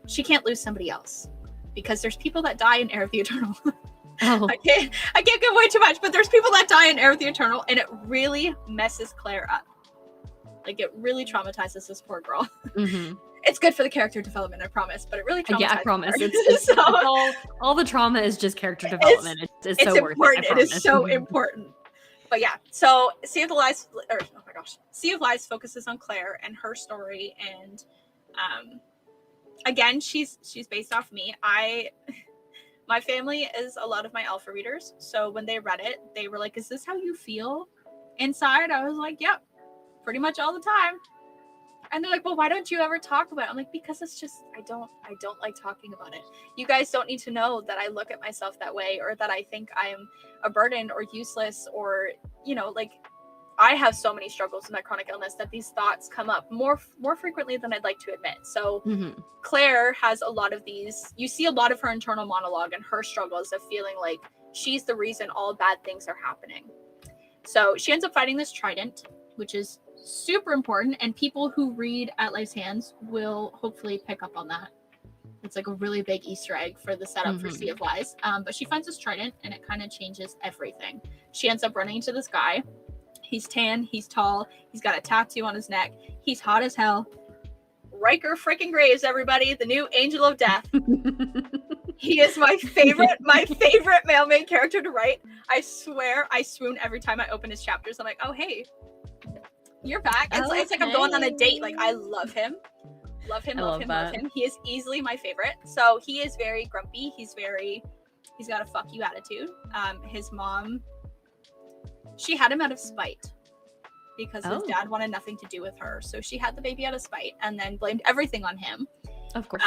she can't lose somebody else, because there's people that die in Heir of the Eternal. Oh. I can't give away too much, but there's people that die in Heir of the Eternal, and it really messes Claire up. Like, it really traumatizes this poor girl. Mm-hmm. It's good for the character development, I promise, but it really traumatizes I promise. her. It's all the trauma is just character development. It's so important. Worth it. It is so important. But yeah, so Sea of Lies focuses on Claire and her story, and again, she's based off me. My family is a lot of my alpha readers, so when they read it, they were like, "Is this how you feel inside?" I was like, "Yep, pretty much all the time." And they're like, well, why don't you ever talk about it? I'm like, because it's just, I don't like talking about it. You guys don't need to know that I look at myself that way, or that I think I'm a burden or useless, or, you know, like, I have so many struggles with my chronic illness that these thoughts come up more frequently than I'd like to admit. So Claire has a lot of these, you see a lot of her internal monologue and her struggles of feeling like she's the reason all bad things are happening. So she ends up fighting this trident, which is super important, and people who read At Life's Hands will hopefully pick up on that. It's like a really big Easter egg for the setup for Sea of Lies. But she finds this trident, and it kind of changes everything. She ends up running into this guy. He's tan, he's tall, he's got a tattoo on his neck, he's hot as hell. Riker freaking Graves, everybody, the new Angel of Death. He is my favorite male main character to write. I swear I swoon every time I open his chapters. I'm like, oh hey, you're back. It's like I'm going on a date. Like, I love him. Love him. He is easily my favorite. So he is very grumpy. He's got a fuck you attitude. His mom, she had him out of spite because his dad wanted nothing to do with her. So she had the baby out of spite and then blamed everything on him. Of course.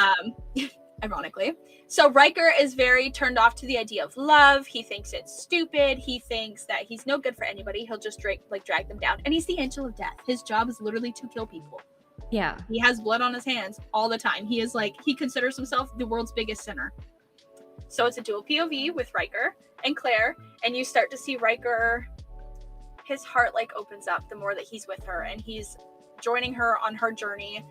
Ironically. So Riker is very turned off to the idea of love. He thinks it's stupid. He thinks that he's no good for anybody. He'll just drag them down. And he's the Angel of Death. His job is literally to kill people. Yeah. He has blood on his hands all the time. He considers himself the world's biggest sinner. So it's a dual POV with Riker and Claire. And you start to see Riker, his heart opens up the more that he's with her. And he's joining her on her journey.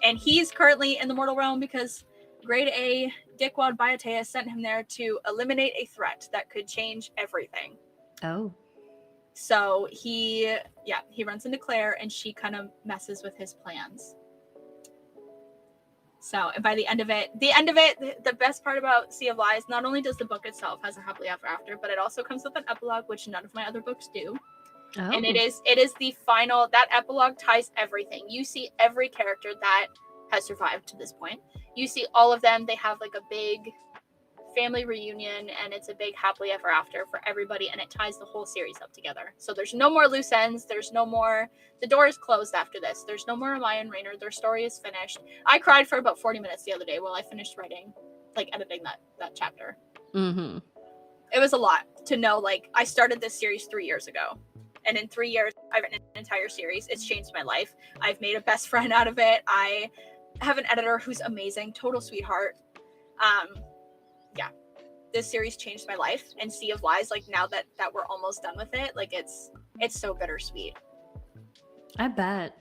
And he's currently in the mortal realm because Grade A Dickwad Byatea sent him there to eliminate a threat that could change everything. Oh. So he runs into Claire and she kind of messes with his plans. So, and by the end of it, the best part about Sea of Lies, not only does the book itself has a happily ever after, but it also comes with an epilogue, which none of my other books do. Oh. And it is the final, that epilogue ties everything. You see every character that has survived to this point. You see all of them. They have a big family reunion, and it's a big happily ever after for everybody, and it ties the whole series up together. So there's no more loose ends. There's no more, the door is closed after this. There's no more Amaya and Raynor. Their story is finished. I cried for about 40 minutes the other day while I finished writing, editing that chapter. Mm-hmm. It was a lot to know, I started this series 3 years ago. And in 3 years, I've written an entire series. It's changed my life. I've made a best friend out of it. I have an editor who's amazing, total sweetheart. This series changed my life. And Sea of Lies, now that we're almost done with it, it's so bittersweet. I bet.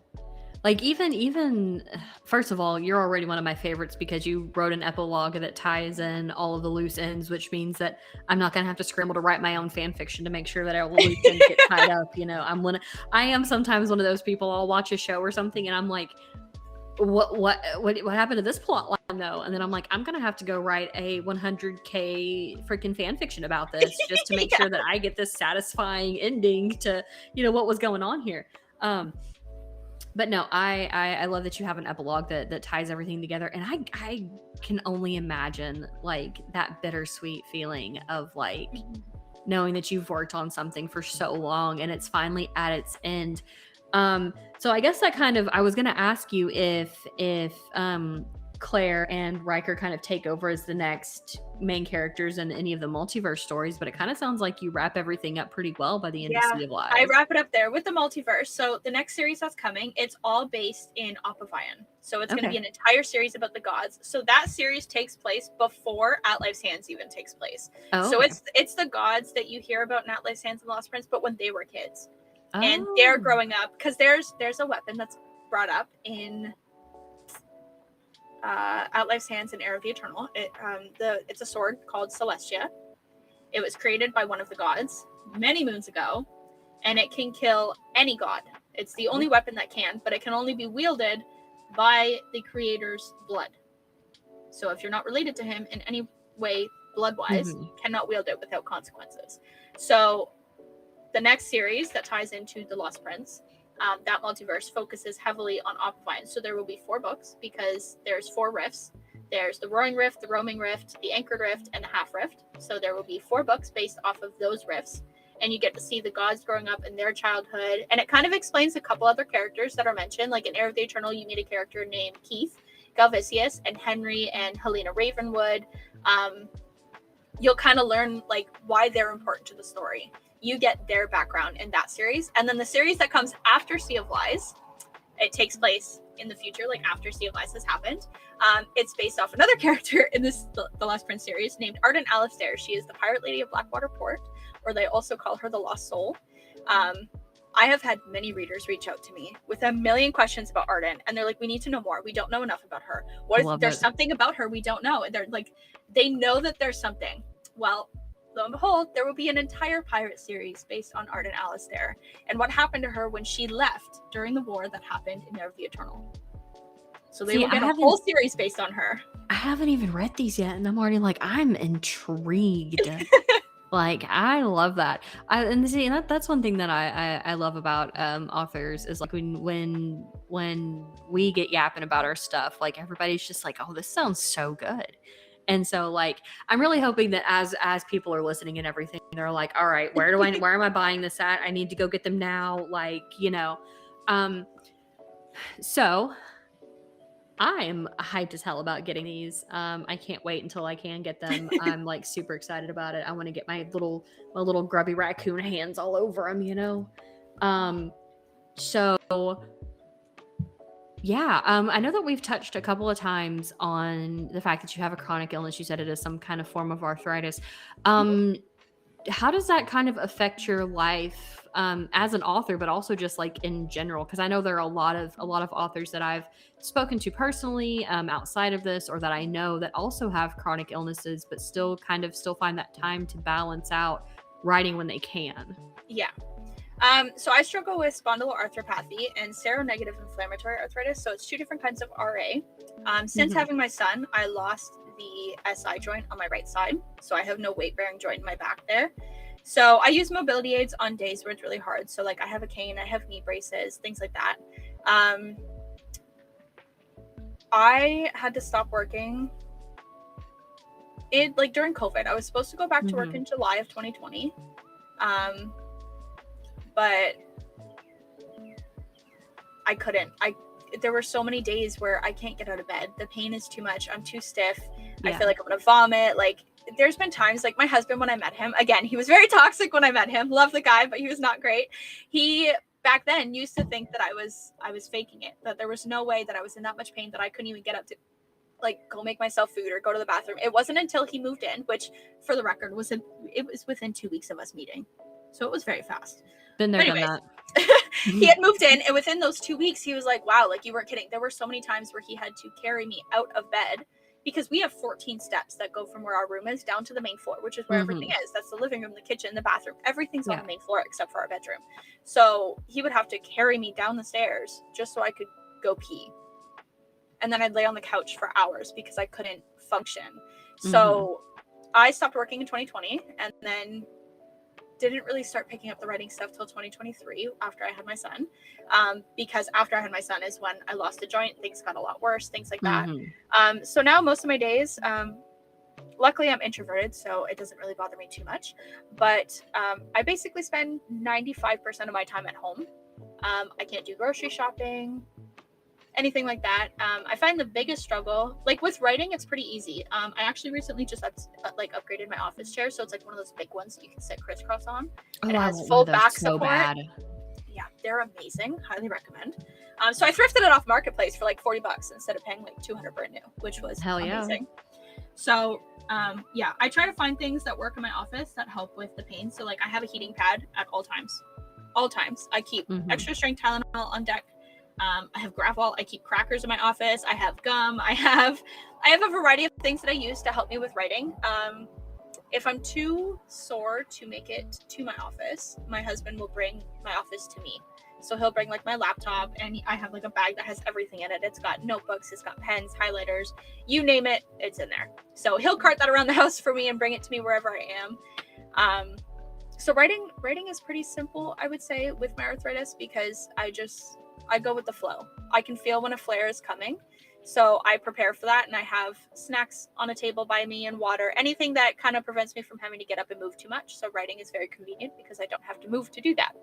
Even first of all, you're already one of my favorites because you wrote an epilogue that ties in all of the loose ends, which means that I'm not gonna have to scramble to write my own fan fiction to make sure that all the loose ends get tied up. I am sometimes one of those people. I'll watch a show or something and I'm like, what happened to this plot line though? And then I'm like, I'm gonna have to go write a 100K freaking fan fiction about this just to make sure that I get this satisfying ending to what was going on here. But no, I love that you have an epilogue that ties everything together, and I can only imagine that bittersweet feeling of knowing that you've worked on something for so long and it's finally at its end. So I guess I was going to ask you if Claire and Riker kind of take over as the next main characters in any of the multiverse stories, but it kind of sounds like you wrap everything up pretty well by the end of Sea of Lies. I wrap it up there with the multiverse. So the next series that's coming, it's all based in Apavian. So it's going to be an entire series about the gods. So that series takes place before At Life's Hands even takes place. Oh, so it's the gods that you hear about in At Life's Hands and The Lost Prince, but when they were kids. Oh. And they're growing up, because there's a weapon that's brought up in At Life's Hands and Heir of the Eternal. It's a sword called Celestia. It was created by one of the gods many moons ago, and it can kill any god. It's the only weapon that can, but it can only be wielded by the creator's blood. So if you're not related to him in any way, blood-wise, you cannot wield it without consequences. So the next series that ties into The Lost Prince, that multiverse focuses heavily on Apavian. So there will be 4 books because there's 4 rifts. There's the Roaring Rift, the Roaming Rift, the Anchored Rift, and the Half Rift. So there will be 4 books based off of those rifts. and you get to see the gods growing up in their childhood. And it kind of explains a couple other characters that are mentioned. Like in Heir of the Eternal, you meet a character named Keith Galvicius, and Henry and Helena Ravenwood. You'll kind of learn like why they're important to the story. You get their background in that series. And then the series that comes after Sea of Lies, it takes place in the future, like after Sea of Lies has happened. It's based off another character in this the Lost Prince series named Arden Alistair. She is the pirate lady of Blackwater Port, or they also call her the Lost Soul. I have had many readers reach out to me with a million questions about Arden, and they're like, we need to know more. We don't know enough about her. There's something about her we don't know. And they're like, they know that there's something. Well, lo and behold, there will be an entire pirate series based on Arden Alistair and what happened to her when she left during the war that happened in Heir of the Eternal. So they will get a whole series based on her. I haven't even read these yet, and I'm already like, I'm intrigued. Like, I love that. That's one thing that I love about authors is like when we get yapping about our stuff, like everybody's just like, oh, this sounds so good. And so like, I'm really hoping that as people are listening and everything, they're like, all right, where am I buying this at? I need to go get them now. Like, so I am hyped as hell about getting these. I can't wait until I can get them. I'm like super excited about it. I want to get my little grubby raccoon hands all over them, So yeah, I know that we've touched a couple of times on the fact that you have a chronic illness. You said it is some kind of form of arthritis. How does that kind of affect your life as an author, but also just like in general? Because I know there are a lot of authors that I've spoken to personally outside of this, or that I know that also have chronic illnesses, but still find that time to balance out writing when they can. Yeah. So I struggle with spondyloarthropathy and seronegative inflammatory arthritis. So it's two different kinds of RA. Since having my son, I lost the SI joint on my right side. So I have no weight bearing joint in my back there. So I use mobility aids on days where it's really hard. So like I have a cane, I have knee braces, things like that. I had to stop working. During COVID, I was supposed to go back to work in July of 2020. But I couldn't. There were so many days where I can't get out of bed. The pain is too much. I'm too stiff. Yeah. I feel like I'm gonna vomit. Like there's been times, like my husband, when I met him, again, he was very toxic when I met him. Love the guy, but he was not great. He back then used to think that I was faking it, that there was no way that I was in that much pain that I couldn't even get up to like go make myself food or go to the bathroom. It wasn't until he moved in, which for the record it was within 2 weeks of us meeting. So it was very fast. Been there, done that. He had moved in, and within those 2 weeks, he was like, wow, like you weren't kidding. There were so many times where he had to carry me out of bed because we have 14 steps that go from where our room is down to the main floor, which is where everything is. That's the living room, the kitchen, the bathroom. Everything's on the main floor except for our bedroom. So he would have to carry me down the stairs just so I could go pee. And then I'd lay on the couch for hours because I couldn't function. So I stopped working in 2020 and then didn't really start picking up the writing stuff till 2023 after I had my son, because after I had my son is when I lost a joint, things got a lot worse, things like that. So now most of my days, luckily I'm introverted, so it doesn't really bother me too much, but I basically spend 95% of my time at home. I can't do grocery shopping, anything like that. I find the biggest struggle, like with writing, it's pretty easy. I actually recently just upgraded my office chair, so it's like one of those big ones you can sit crisscross on. And it has full back support. Bad. Yeah, they're amazing. Highly recommend. So I thrifted it off Marketplace for like $40 instead of paying like $200 brand new, which was amazing. So I try to find things that work in my office that help with the pain. So like I have a heating pad at all times. I keep extra strength Tylenol on deck. I have Gravol. I keep crackers in my office. I have gum. I have a variety of things that I use to help me with writing. If I'm too sore to make it to my office, my husband will bring my office to me. So he'll bring like my laptop, and I have like a bag that has everything in it. It's got notebooks, it's got pens, highlighters, you name it, it's in there. So he'll cart that around the house for me and bring it to me wherever I am. So writing is pretty simple, I would say, with my arthritis, because I go with the flow. I can feel when a flare is coming, So I prepare for that, and I have snacks on a table by me and water, anything that kind of prevents me from having to get up and move too much. So writing is very convenient because I don't have to move to do that.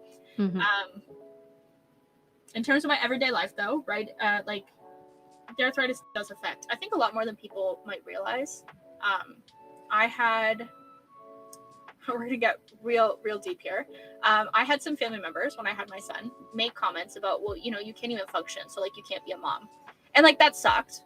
In terms of my everyday life, though, right, like the arthritis does affect, I think, a lot more than people might realize. We're going to get real deep here. I had some family members when I had my son make comments about, well, you can't even function, so like you can't be a mom. And like that sucked,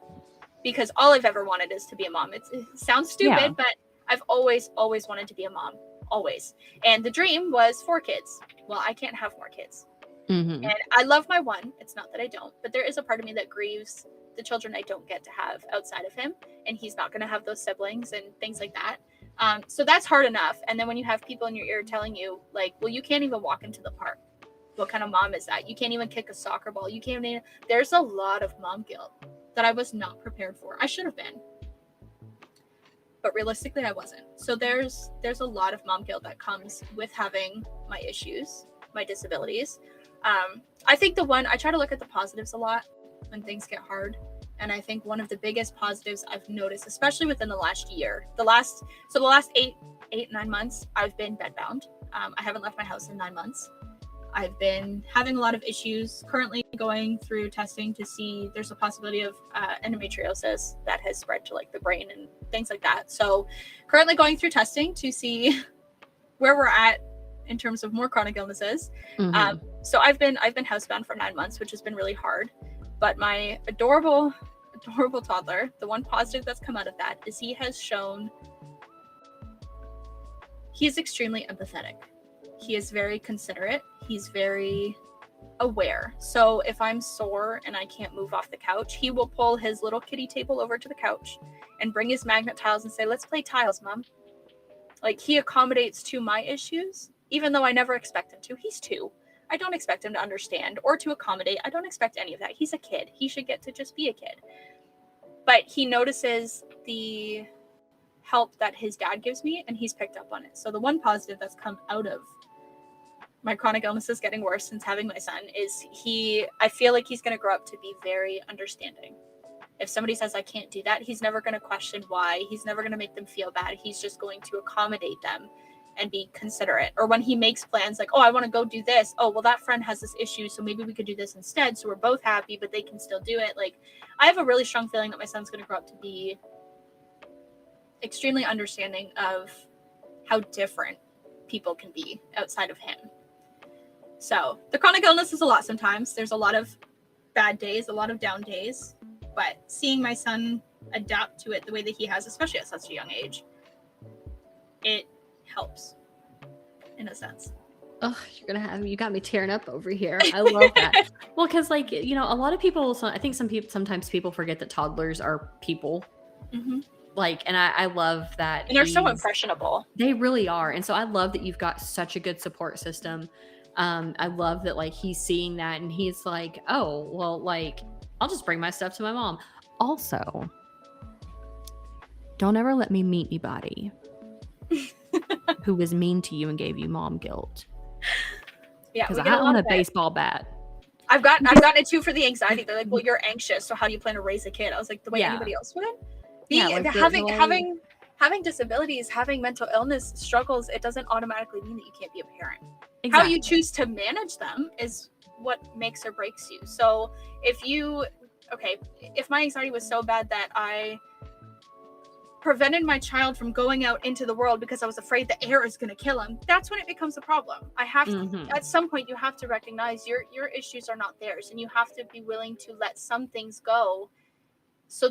because all I've ever wanted is to be a mom. It sounds stupid, but I've always wanted to be a mom, always. And the dream was 4 kids. Well, I can't have more kids. And I love my one. It's not that I don't, but there is a part of me that grieves the children I don't get to have outside of him, and he's not going to have those siblings and things like that. So that's hard enough. And then when you have people in your ear telling you, like, well, you can't even walk into the park. What kind of mom is that? You can't even kick a soccer ball. You can't even... There's a lot of mom guilt that I was not prepared for. I should have been. But realistically, I wasn't. So there's a lot of mom guilt that comes with having my issues, my disabilities. I think I try to look at the positives a lot when things get hard. And I think one of the biggest positives I've noticed, especially within the last year, the last 9 months, I've been bedbound. I haven't left my house in 9 months. I've been having a lot of issues, currently going through testing to see there's a possibility of endometriosis that has spread to like the brain and things like that. So currently going through testing to see where we're at in terms of more chronic illnesses. So I've been housebound for 9 months, which has been really hard. But my adorable toddler, the one positive that's come out of that is he is extremely empathetic. He is very considerate. He's very aware. So if I'm sore and I can't move off the couch, he will pull his little kiddie table over to the couch and bring his magnet tiles and say, let's play tiles, Mom. Like, he accommodates to my issues, even though I never expect him to. He's 2. I don't expect him to understand or to accommodate. I don't expect any of that. He's a kid. He should get to just be a kid. But he notices the help that his dad gives me, and he's picked up on it. So the one positive that's come out of my chronic illnesses getting worse since having my son is I feel like he's going to grow up to be very understanding. If somebody says I can't do that, he's never going to question why. He's never going to make them feel bad. He's just going to accommodate them and be considerate. Or when he makes plans like, oh, I want to go do this. Oh, well, that friend has this issue, so maybe we could do this instead. So we're both happy, but they can still do it. Like, I have a really strong feeling that my son's going to grow up to be extremely understanding of how different people can be outside of him. So the chronic illness is a lot sometimes. There's a lot of bad days, a lot of down days. But seeing my son adapt to it the way that he has, especially at such a young age, it helps in a sense. Oh, you got me tearing up over here. I love that. Well, because like, a lot of people, I think sometimes people forget that toddlers are people. Like, and I love that. And they're so impressionable. They really are. And so I love that you've got such a good support system. I love that, like, he's seeing that and he's like, oh, well, like, I'll just bring my stuff to my mom. Also, don't ever let me meet anybody who was mean to you and gave you mom guilt. Yeah, because I own a baseball bat. I've gotten it too for the anxiety. They're like, well, you're anxious, so how do you plan to raise a kid? I was like, the way anybody else would. Having disabilities, having mental illness struggles, it doesn't automatically mean that you can't be a parent. Exactly. How you choose to manage them is what makes or breaks you. So if my anxiety was so bad that I prevented my child from going out into the world because I was afraid the air is going to kill him, that's when it becomes a problem. I have to, at some point, you have to recognize your issues are not theirs, and you have to be willing to let some things go. So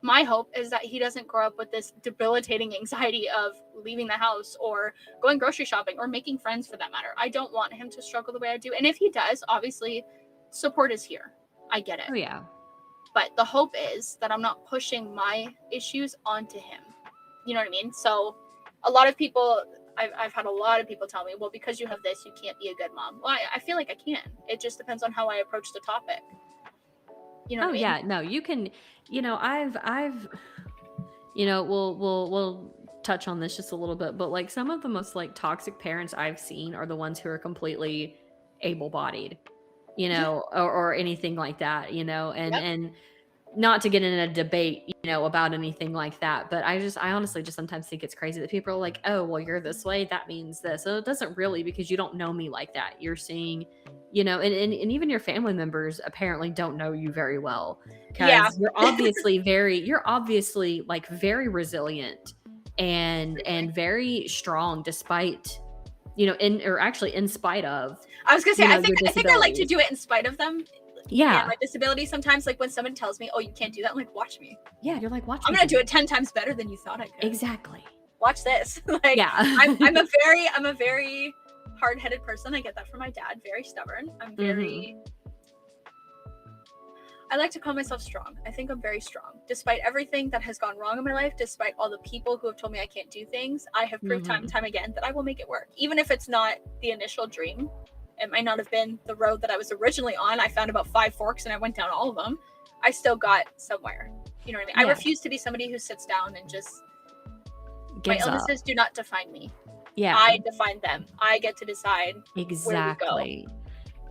my hope is that he doesn't grow up with this debilitating anxiety of leaving the house or going grocery shopping or making friends, for that matter. I don't want him to struggle the way I do. And if he does, obviously, support is here. I get it. Oh, yeah. But the hope is that I'm not pushing my issues onto him. You know what I mean? So a lot of people, I've had a lot of people tell me, well, because you have this, you can't be a good mom. Well, I feel like I can. It just depends on how I approach the topic. You know what I mean? Yeah, no, you can, we'll touch on this just a little bit, but like some of the most like toxic parents I've seen are the ones who are completely able-bodied. you know, or anything like that, you know, Yep. and not to get in a debate, you know, about anything like that. But I honestly just sometimes think it's crazy that people are like, oh, well, you're this way, that means this. So it doesn't really, because you don't know me like that. You're seeing, you know, and even your family members apparently don't know you very well, Yeah. because you're obviously like very resilient and very strong despite, you know, in spite of, I was gonna say, you know, I your think I like to disabilities. do it in spite of them and Yeah. my disability sometimes. Like when someone tells me, oh, you can't do that, I'm like, watch me. Yeah. You're like, watch I'm me gonna do it 10 times better than you thought I could. Exactly. Watch this. Like Yeah. I'm a very hard-headed person. I get that from my dad. Very stubborn. I'm very I like to call myself strong. I think I'm very strong. Despite everything that has gone wrong in my life, despite all the people who have told me I can't do things, I have proved time and time again that I will make it work. Even if it's not the initial dream, it might not have been the road that I was originally on. I found about 5 forks and I went down all of them. I still got somewhere. You know what I mean? Yeah. I refuse to be somebody who sits down and just Gives my up. illnesses do not define me. Yeah. I define them. I get to decide Exactly. where we go.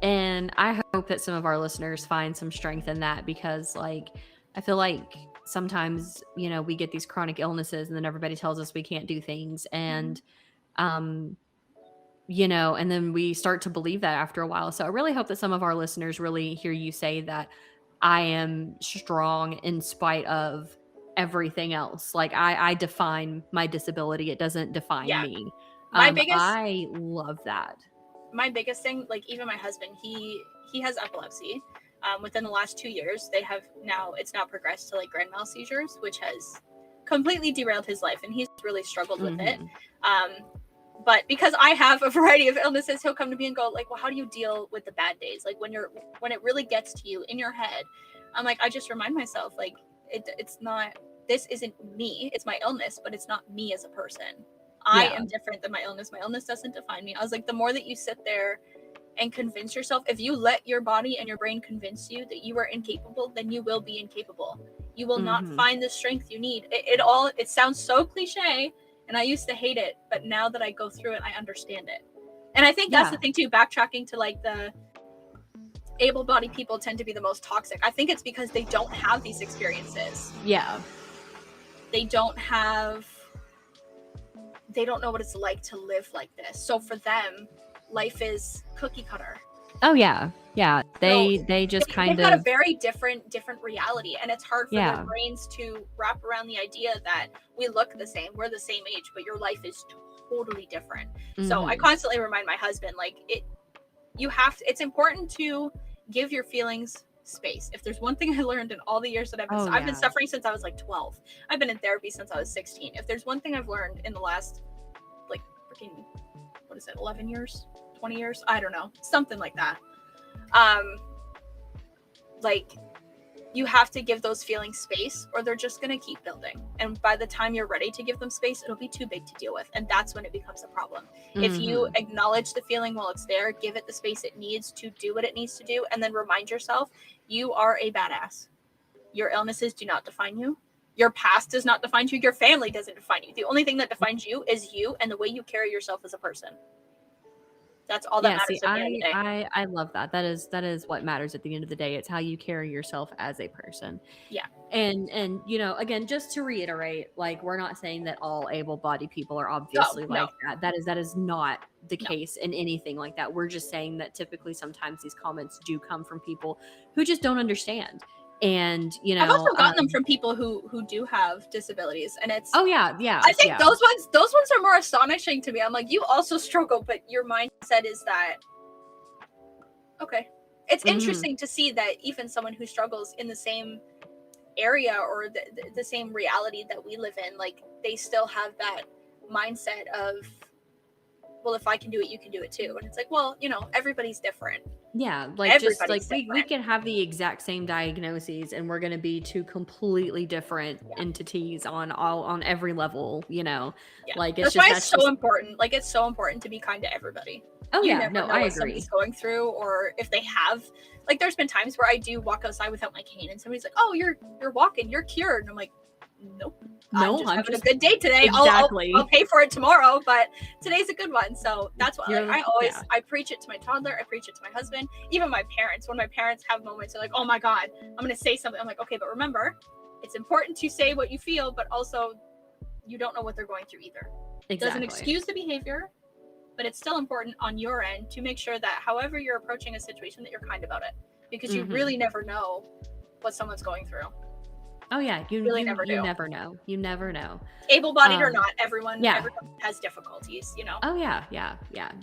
And I hope that some of our listeners find some strength in that, because like I feel like sometimes, you know, we get these chronic illnesses and then everybody tells us we can't do things, and you know, and then we start to believe that after a while. So I really hope that some of our listeners really hear you say that I am strong in spite of everything else. Like I define my disability. It doesn't define Yeah. me. My biggest I love that. my biggest thing, like even my husband, he has epilepsy. Within the last 2 years, it's now progressed to like grand mal seizures, which has completely derailed his life, and he's really struggled with it. But because I have a variety of illnesses, he'll come to me and go like, well, how do you deal with the bad days? Like when it really gets to you in your head. I'm like, I just remind myself, like, it's not, this isn't me, it's my illness, but it's not me as a person. I am different than my illness. My illness doesn't define me. I was like, the more that you sit there and convince yourself, if you let your body and your brain convince you that you are incapable, then you will be incapable. You will not find the strength you need. It sounds so cliche, and I used to hate it, but now that I go through it, I understand it. And I think that's the thing too, backtracking to like the able-bodied people tend to be the most toxic. I think it's because they don't have these experiences. Yeah. They don't know what it's like to live like this. So for them, life is cookie cutter. Oh yeah. Yeah. They just kind they've got a very different reality, and it's hard for their brains to wrap around the idea that we look the same, we're the same age, but your life is totally different. So I constantly remind my husband, like, it's important to give your feelings space. If there's one thing I learned in all the years that I've been suffering since I was like 12. I've been in therapy since I was 16. If there's one thing I've learned in the last like freaking 11 years, 20 years, I don't know, something like that. Like, you have to give those feelings space, or they're just going to keep building. And by the time you're ready to give them space, it'll be too big to deal with. And that's when it becomes a problem. If you acknowledge the feeling while it's there, give it the space it needs to do what it needs to do, and then remind yourself, you are a badass. Your illnesses do not define you. Your past does not define you. Your family doesn't define you. The only thing that defines you is you and the way you carry yourself as a person. That's all that matters at the end of the day. I love that. That is what matters at the end of the day. It's how you carry yourself as a person. Yeah. And you know, again, just to reiterate, like, we're not saying that all able-bodied people are obviously that. That is not the case in anything like that. We're just saying that typically sometimes these comments do come from people who just don't understand. And you know, I've also gotten them from people who do have disabilities, and it's I think those ones are more astonishing to me. I'm like, you also struggle, but your mindset is that okay. It's interesting to see that even someone who struggles in the same area or the same reality that we live in, like, they still have that mindset of, well, if I can do it, you can do it too. And it's like, well, you know, everybody's different. Yeah, like, just like we can have the exact same diagnoses, and we're going to be two completely different entities on every level, you know. Like, it's that's so important. Like, it's so important to be kind to everybody. Oh you yeah, never no, know I what agree. Somebody's going through, or if they have, like, there's been times where I do walk outside without my cane, and somebody's like, "Oh, you're walking, you're cured," and I'm like, nope. I'm No, just I'm having just a good day today. exactly. I'll pay for it tomorrow, but today's a good one. So that's what, like, You're- I always, yeah. I preach it to my toddler. I preach it to my husband, even my parents. When my parents have moments, they're like, oh my God, I'm going to say something. I'm like, okay, but remember, it's important to say what you feel, but also you don't know what they're going through either. It doesn't excuse the behavior, but it's still important on your end to make sure that however you're approaching a situation, that you're kind about it, because you really never know what someone's going through. Oh yeah, you really never know. You never know. Able-bodied or not, everyone has difficulties, you know. Oh yeah.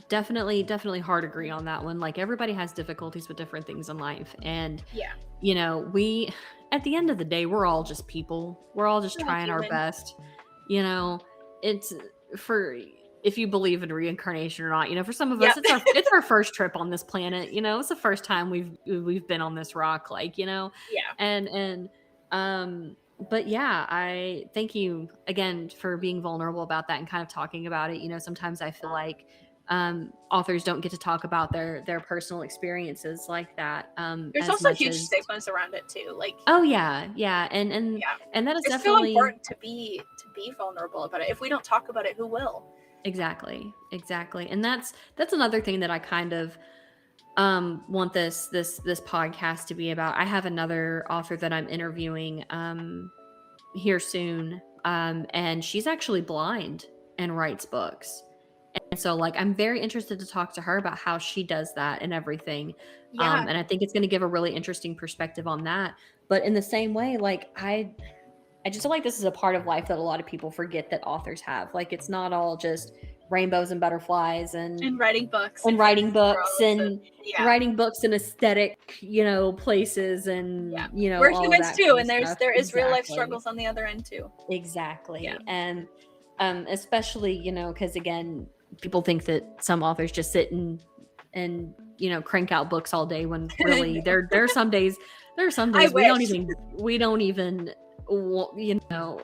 Definitely hard agree on that one. Like, everybody has difficulties with different things in life, and you know, we, at the end of the day, we're all just people. We're all just trying our best. You know, it's for, if you believe in reincarnation or not, you know, for some of us, it's our first trip on this planet. You know, it's the first time we've been on this rock, like, you know. And but yeah, I thank you again for being vulnerable about that and kind of talking about it. You know, sometimes I feel like authors don't get to talk about their personal experiences like that. There's also huge stigmas around it too. Like, oh yeah, and that is it's definitely so important to be vulnerable about it. If we don't talk about it, who will? Exactly. And that's another thing that I kind of want this podcast to be about. I have another author that I'm interviewing here soon, and she's actually blind and writes books. And so, like, I'm very interested to talk to her about how she does that and everything. And I think it's going to give a really interesting perspective on that. But in the same way, like, I just feel like this is a part of life that a lot of people forget that authors have. Like, it's not all just rainbows and butterflies and writing books and writing books and writing books in aesthetic, you know, places, and you know, we're all humans that too, kind and of there is exactly. real life struggles on the other end too. Exactly. And especially, you know, because again, people think that some authors just sit and you know, crank out books all day, when really there are some days we don't even you know,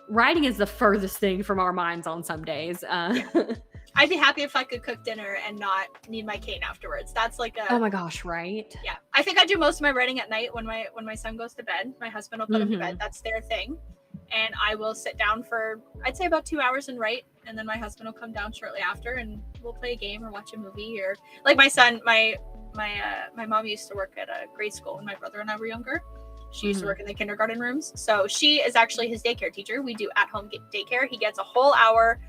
writing is the furthest thing from our minds on some days. I'd be happy if I could cook dinner and not need my cane afterwards. That's like a, oh my gosh, right? Yeah, I think I do most of my writing at night when my son goes to bed. My husband will put him to bed. That's their thing, and I will sit down for, I'd say, about 2 hours and write, and then my husband will come down shortly after, and we'll play a game or watch a movie. Or like my son, my mom used to work at a grade school when my brother and I were younger. She used to work in the kindergarten rooms, so she is actually his daycare teacher. We do at-home daycare. He gets a whole hour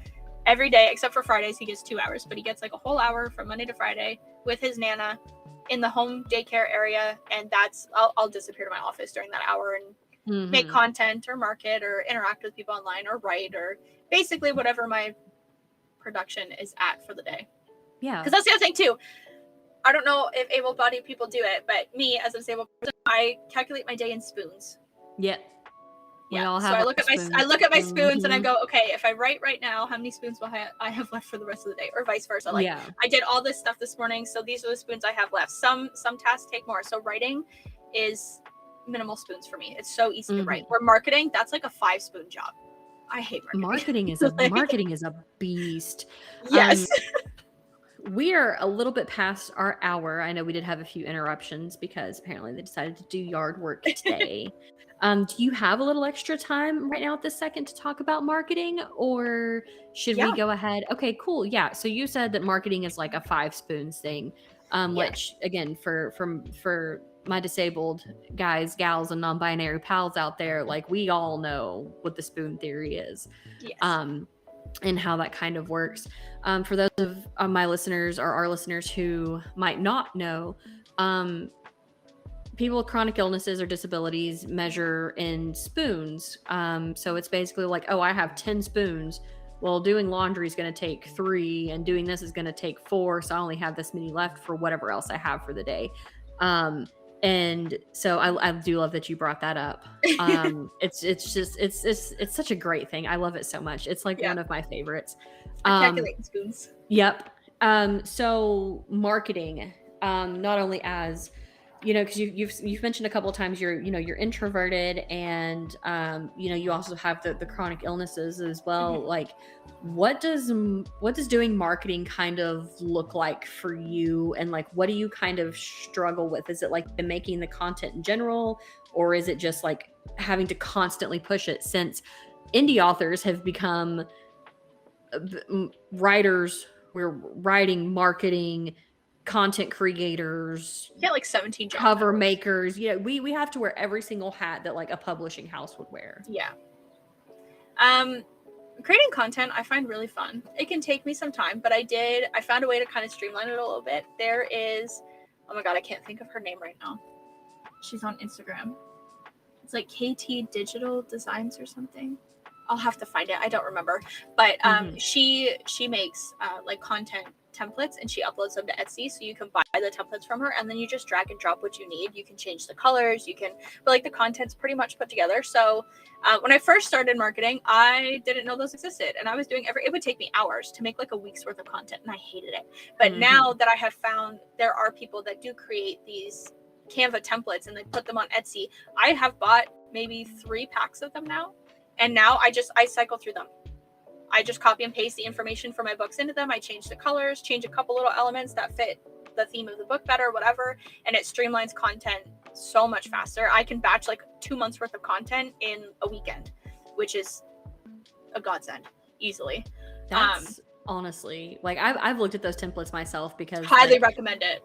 every day, except for Fridays. He gets 2 hours, but he gets like a whole hour from Monday to Friday with his Nana in the home daycare area. And that's, I'll disappear to my office during that hour and make content or market or interact with people online or write, or basically whatever my production is at for the day. Yeah. Because that's the other thing too. I don't know if able-bodied people do it, but me as a disabled person, I calculate my day in spoons. Yeah. So I look at my spoons and I go, okay, if I write right now, how many spoons will I have left for the rest of the day, or vice versa. Like, I did all this stuff this morning, so these are the spoons I have left. Some tasks take more. So writing is minimal spoons for me. It's so easy to write. Where marketing, that's like a 5-spoon job. I hate marketing. Marketing is a beast. Yes. We are a little bit past our hour. I know we did have a few interruptions because apparently they decided to do yard work today. Do you have a little extra time right now at this second to talk about marketing, or should we go ahead? Okay, cool. Yeah. So you said that marketing is like a 5 spoons thing, which again, for my disabled guys, gals, and non-binary pals out there, like, we all know what the spoon theory is. Yes. And how that kind of works. For those of my listeners or our listeners who might not know, people with chronic illnesses or disabilities measure in spoons. So it's basically like, oh, I have 10 spoons. Well, doing laundry is going to take 3, and doing this is going to take 4. So I only have this many left for whatever else I have for the day. And so I do love that you brought that up. It's such a great thing. I love it so much. It's like one of my favorites. Calculating spoons. Yep. So marketing, not only as because you've mentioned a couple of times you're introverted, and you also have the chronic illnesses as well. Mhm. Like, what does doing marketing kind of look like for you, and like what do you kind of struggle with? Is it like the making the content in general, or is it just like having to constantly push it, since indie authors have become writers? We're writing, marketing, content creators, Get like 17 job cover titles. makers. We have to wear every single hat that like a publishing house would wear. Yeah. Creating content I find really fun. It can take me some time, but I found a way to kind of streamline it a little bit. There is, oh my god, I can't think of her name right now. She's on Instagram. It's like KT Digital Designs or something. I'll have to find it. I don't remember. But she makes like content templates, and she uploads them to Etsy, so you can buy the templates from her, and then you just drag and drop what you need. You can change the colors, but like the content's pretty much put together. So when I first started marketing, I didn't know those existed, and I was doing it would take me hours to make like a week's worth of content, and I hated it. But now that I have found there are people that do create these Canva templates and they put them on Etsy, I have bought maybe 3 packs of them now, and now I cycle through them. I just copy and paste the information for my books into them. I change the colors, change a couple little elements that fit the theme of the book better, whatever, and it streamlines content so much faster. I can batch like 2 months worth of content in a weekend, which is a godsend, easily. That's honestly, like, I've looked at those templates myself, because highly recommend it.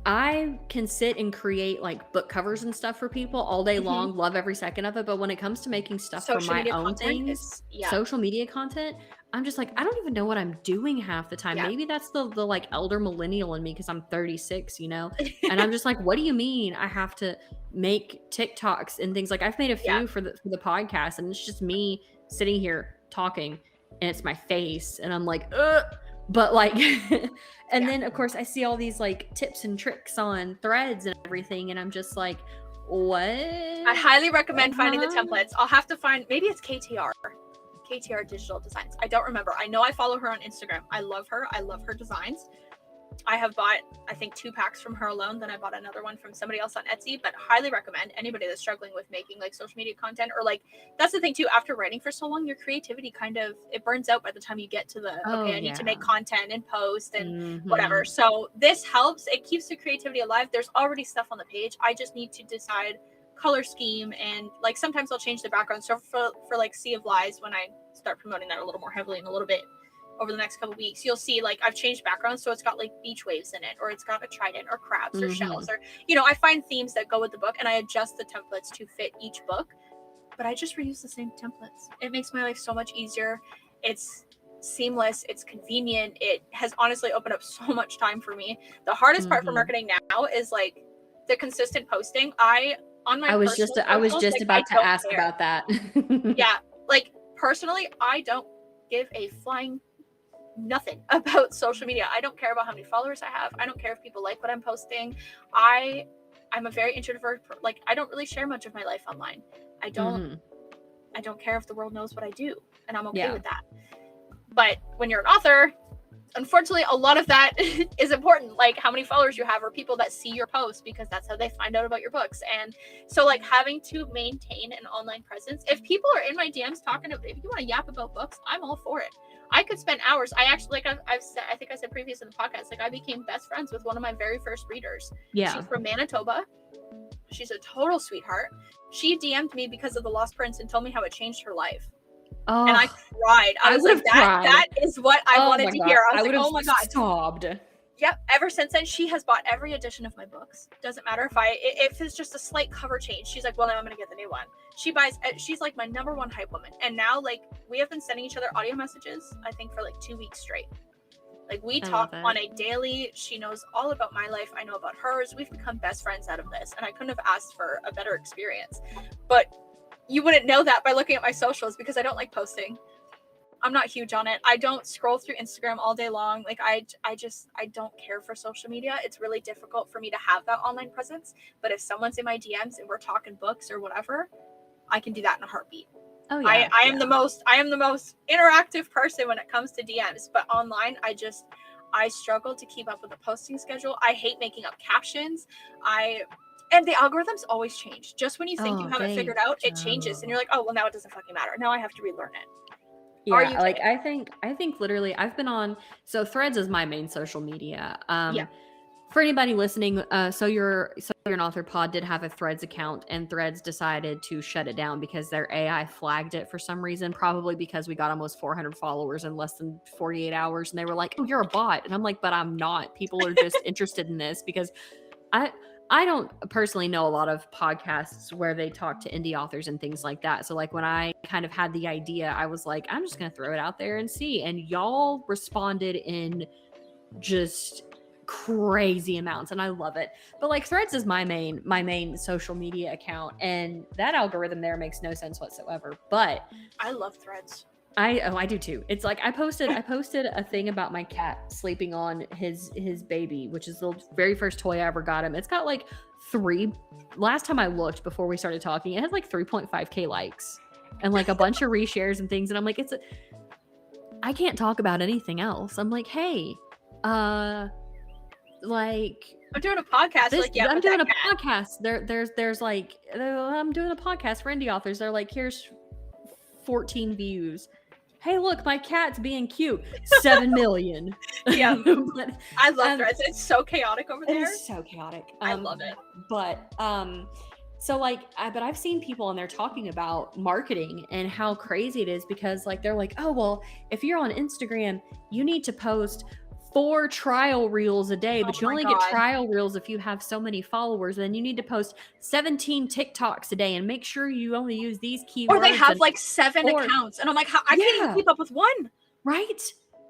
I can sit and create like book covers and stuff for people all day long, love every second of it. But when it comes to making stuff for my own things, social media content, I'm just like, I don't even know what I'm doing half the time. Maybe that's the like elder millennial in me, because I'm 36, and I'm just like, what do you mean I have to make TikToks and things? Like, I've made a few for the podcast, and it's just me sitting here talking, and it's my face, and I'm like, ugh. But like, and then of course I see all these like tips and tricks on Threads and everything, and I'm just like, what? I highly recommend finding the templates. I'll have to find, maybe it's KTR Digital Designs. I don't remember. I know I follow her on Instagram. I love her. I love her designs. I have bought, I think, 2 packs from her alone. Then I bought another one from somebody else on Etsy, but highly recommend anybody that's struggling with making like social media content, or like, that's the thing too, after writing for so long, your creativity it burns out by the time you get to the, I need to make content and post and whatever. So this helps. It keeps the creativity alive. There's already stuff on the page. I just need to decide color scheme, and like sometimes I'll change the background. So for like Sea of Lies, when I start promoting that a little more heavily in a little bit over the next couple of weeks, you'll see like I've changed backgrounds, so it's got like beach waves in it, or it's got a trident or crabs or shells, or I find themes that go with the book, and I adjust the templates to fit each book. But I just reuse the same templates. It makes my life so much easier. It's seamless, it's convenient. It has honestly opened up so much time for me. The hardest part for marketing now is like the consistent posting. I was just about to ask about that. Yeah, like personally, I don't give a flying nothing about social media. I don't care about how many followers I have. I don't care if people like what I'm posting. I'm a very introvert. Like, I don't really share much of my life online. I don't care if the world knows what I do, and I'm okay with that. But when you're an author, unfortunately, a lot of that is important, like how many followers you have, or people that see your posts, because that's how they find out about your books. And so like having to maintain an online presence, if people are in my DMs talking about, if you want to yap about books, I'm all for it. I could spend hours. I actually, like I've said, I think I said previous in the podcast, like I became best friends with one of my very first readers. She's from Manitoba. She's a total sweetheart. She DM'd me because of The Lost Prince and told me how it changed her life. Oh, and I cried. I was like, that is what I wanted to hear. I was like, oh my God. Sobbed. Yep. Ever since then, she has bought every edition of my books. Doesn't matter if it's just a slight cover change. She's like, well, now I'm going to get the new one. She's like my number one hype woman. And now, like, we have been sending each other audio messages, I think, for like 2 weeks straight. Like, we talk on a daily. She knows all about my life. I know about hers. We've become best friends out of this. And I couldn't have asked for a better experience. But you wouldn't know that by looking at my socials, because I don't like posting. I'm not huge on it. I don't scroll through Instagram all day long. Like, I don't care for social media. It's really difficult for me to have that online presence. But if someone's in my DMs and we're talking books or whatever, I can do that in a heartbeat. Oh yeah. I am the most interactive person when it comes to DMs, but online, I struggle to keep up with the posting schedule. I hate making up captions. And the algorithms always change. Just when you think you have it figured out, it changes, and you're like, oh well, now it doesn't fucking matter. Now I have to relearn it. Yeah, like I think literally I've been on, so Threads is my main social media. For anybody listening, so you're an author pod did have a Threads account, and Threads decided to shut it down because their AI flagged it for some reason, probably because we got almost 400 followers in less than 48 hours, and they were like, oh, you're a bot. And I'm like, but I'm not. People are just interested in this because I don't personally know a lot of podcasts where they talk to indie authors and things like that. So like when I kind of had the idea, I was like, I'm just going to throw it out there and see. And y'all responded in just crazy amounts, and I love it. But like Threads is my main social media account, and that algorithm there makes no sense whatsoever. But I love Threads. I do too. It's like I posted a thing about my cat sleeping on his baby, which is the very first toy I ever got him. It's got like last time I looked before we started talking, it had like 3.5k likes and like a bunch of reshares and things. And I'm like, I can't talk about anything else. I'm like, hey, like I'm doing a podcast. I'm doing a podcast. There's like, I'm doing a podcast for indie authors. They're like, here's 14 views. Hey, look, my cat's being cute. 7 million. Yeah. But, I love Threads. It's so chaotic over there. It's so chaotic. I love it. But so like but I've seen people on there talking about marketing and how crazy it is, because like they're like, oh well, if you're on Instagram, you need to post 4 trial reels a day, but you only get trial reels if you have so many followers. Then you need to post 17 TikToks a day and make sure you only use these keywords. Or they have like 7 accounts, and I'm like, I can't even keep up with one. Right.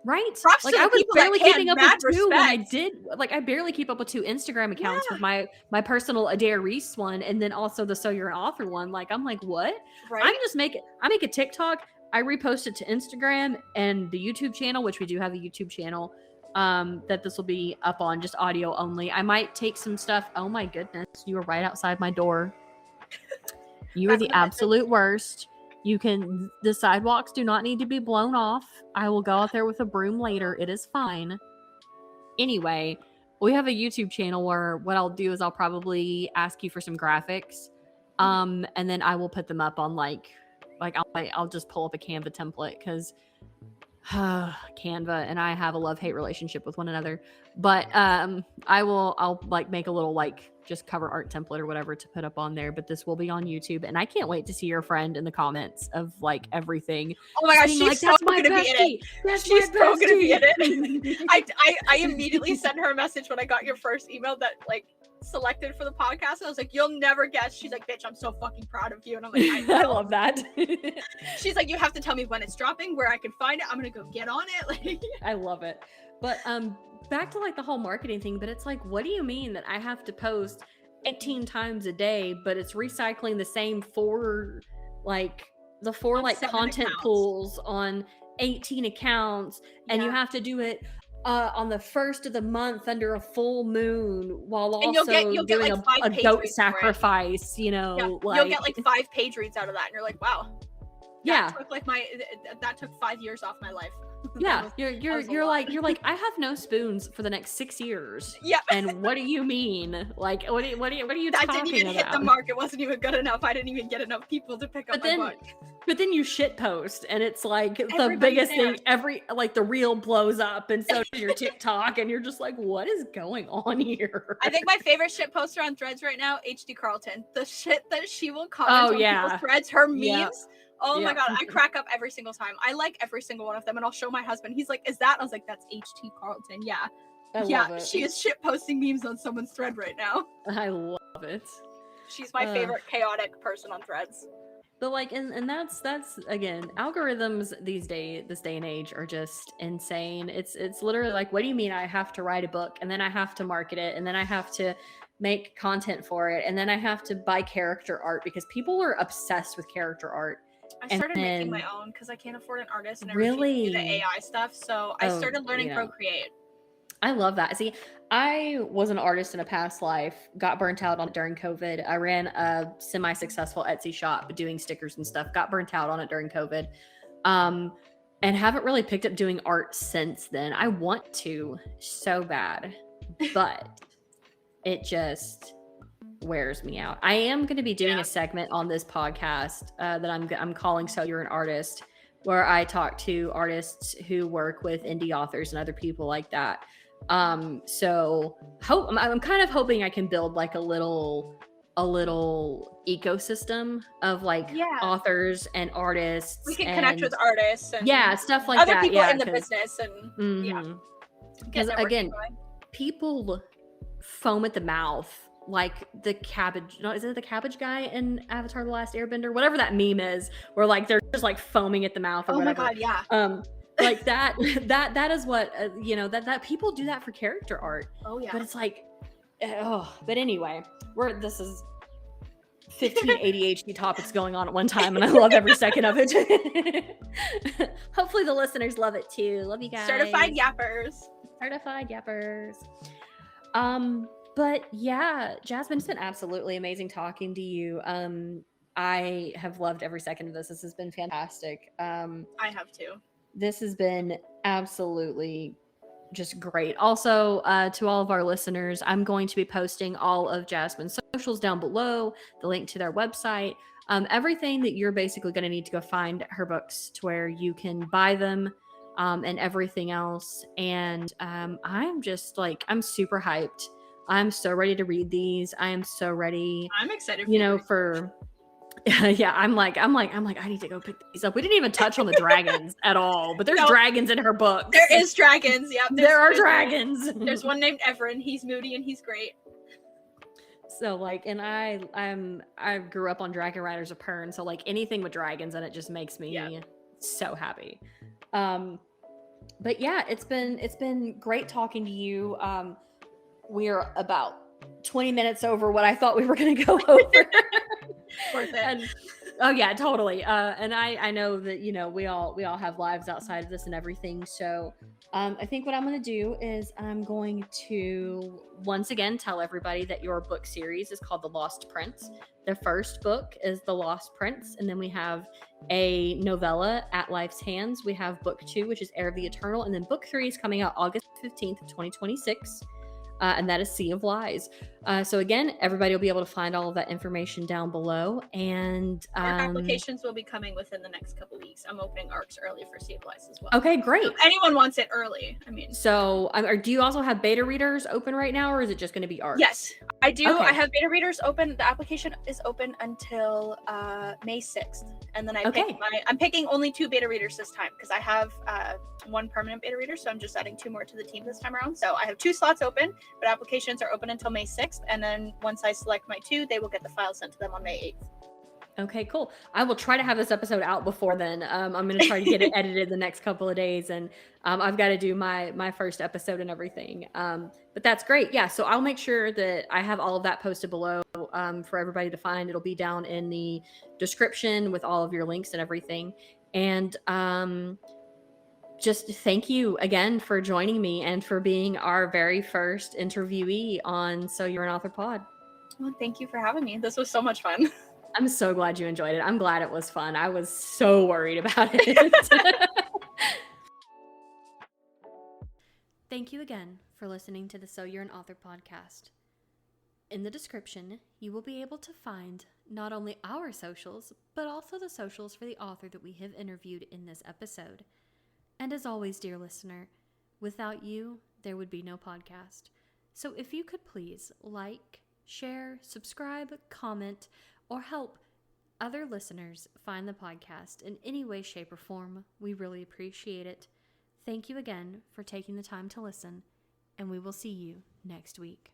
Props like to I was barely keeping up with 2 when I did. Like I barely keep up with 2 Instagram accounts with my personal Adair Reese one, and then also the So You're an Author one. Like I'm like, what? Right. I make a TikTok, I repost it to Instagram and the YouTube channel, which we do have a YouTube channel. That this will be up on, just audio only. I might take some stuff. Oh my goodness, you were right outside my door. You are the absolute worst. The sidewalks do not need to be blown off. I will go out there with a broom later. It is fine. Anyway, we have a YouTube channel where what I'll do is I'll probably ask you for some graphics. And then I will put them up on like I'll just pull up a Canva template, because Canva and I have a love-hate relationship with one another. But I'll like make a little like just cover art template or whatever to put up on there. But this will be on YouTube, and I can't wait to see your friend in the comments of like everything. Oh my gosh, she's like, so gonna be in it. She's so gonna be in it. I immediately sent her a message when I got your first email that like selected for the podcast. I was like, you'll never guess. She's like, bitch, I'm so fucking proud of you. And I'm like, I love that. She's like, you have to tell me when it's dropping, where I can find it. I'm gonna go get on it. Like, I love it. But back to like the whole marketing thing, but it's like, what do you mean that I have to post 18 times a day, but it's recycling the same 4 content accounts. Pools on 18 accounts, and you have to do it on the first of the month under a full moon, while also you'll get doing like a goat sacrifice, like, you'll get like 5 page reads out of that, and you're like, wow. That took 5 years off my life. Yeah, you're like I have no spoons for the next 6 years. Yeah. And what do you mean? Like what are you talking about? That didn't even hit the mark. It wasn't even good enough. I didn't even get enough people to pick up my book. But then you shit post, and it's like the biggest thing. The reel blows up, and so does your TikTok, and you're just like, what is going on here? I think my favorite shit poster on Threads right now, HD Carlton. The shit that she will comment on people's threads, her memes. Yeah. Oh my god, I crack up every single time. I like every single one of them, and I'll show my husband. He's like, "Is that?" I was like, "That's HT Carlton." Yeah, I love it. She is shit posting memes on someone's thread right now. I love it. She's my favorite chaotic person on Threads. But like, and that's again, algorithms this day and age are just insane. It's literally like, what do you mean I have to write a book, and then I have to market it, and then I have to make content for it, and then I have to buy character art, because people are obsessed with character art. I started making my own because I can't afford an artist and everything to do the AI stuff. So I started learning Procreate. I love that. See, I was an artist in a past life, got burnt out on it during COVID. I ran a semi-successful Etsy shop doing stickers and stuff, got burnt out on it during COVID. and haven't really picked up doing art since then. I want to so bad, but it just wears me out. I am going to be doing a segment on this podcast that I'm calling "So You're an Artist," where I talk to artists who work with indie authors and other people like that. So I'm kind of hoping I can build like a little ecosystem of like authors and artists. We can connect with artists and stuff like other that. people in the business and because again, people foam at the mouth like the cabbage. No, is it the cabbage guy in Avatar: The Last Airbender? Whatever that meme is, where like they're just like foaming at the mouth or whatever. Oh my god, yeah. Like that is what that people do that for character art. Oh yeah. But it's like, but anyway, this is 15 ADHD topics going on at one time, and I love every second of it. Hopefully the listeners love it too. Love you guys. Certified yappers. But yeah, Jasmine, it's been absolutely amazing talking to you. I have loved every second of this. This has been fantastic. I have too. This has been absolutely just great. Also, to all of our listeners, I'm going to be posting all of Jasmine's socials down below, the link to their website, everything that you're basically going to need to go find her books to where you can buy them, and everything else. And I'm just like, I'm super hyped. I'm so ready to read these. I am so ready. I'm excited for yeah, I'm like, I need to go pick these up. We didn't even touch on the dragons at all, but there's dragons in her book. There is dragons. Yep. There are dragons. There's one named Everin. He's moody and he's great. So like, and I grew up on Dragon Riders of Pern, so like anything with dragons in it just makes me so happy. But yeah, it's been great talking to you. We're about 20 minutes over what I thought we were going to go over. Worth it. And, oh yeah, totally. And I know that, we all have lives outside of this and everything. So I think what I'm going to do is I'm going to once again tell everybody that your book series is called The Lost Prince. The first book is The Lost Prince. And then we have a novella, At Life's Hands. We have book 2, which is Heir of the Eternal. And then book 3 is coming out August 15th, 2026. And that is Sea of Lies. So again, everybody will be able to find all of that information down below. And our applications will be coming within the next couple weeks. I'm opening ARCs early for Sea of Lies as well. Okay, great. If anyone wants it early, I mean. So, do you also have beta readers open right now, or is it just going to be ARCs? Yes, I do. Okay. I have beta readers open. The application is open until May 6th, and then I'm picking only 2 beta readers this time because I have 1 permanent beta reader, so I'm just adding 2 more to the team this time around. So I have 2 slots open, but applications are open until May 6th. And then once I select my 2, they will get the file sent to them on May 8th. Okay, cool. I will try to have this episode out before then. I'm going to try to get it edited the next couple of days. And I've got to do my first episode and everything. But that's great. Yeah, so I'll make sure that I have all of that posted below for everybody to find. It'll be down in the description with all of your links and everything. And just thank you again for joining me and for being our very first interviewee on So You're an Author Pod. Well, thank you for having me. This was so much fun. I'm so glad you enjoyed it. I'm glad it was fun. I was so worried about it. Thank you again for listening to the So You're an Author podcast. In the description, you will be able to find not only our socials, but also the socials for the author that we have interviewed in this episode. And as always, dear listener, without you, there would be no podcast. So if you could please like, share, subscribe, comment, or help other listeners find the podcast in any way, shape, or form, we really appreciate it. Thank you again for taking the time to listen, and we will see you next week.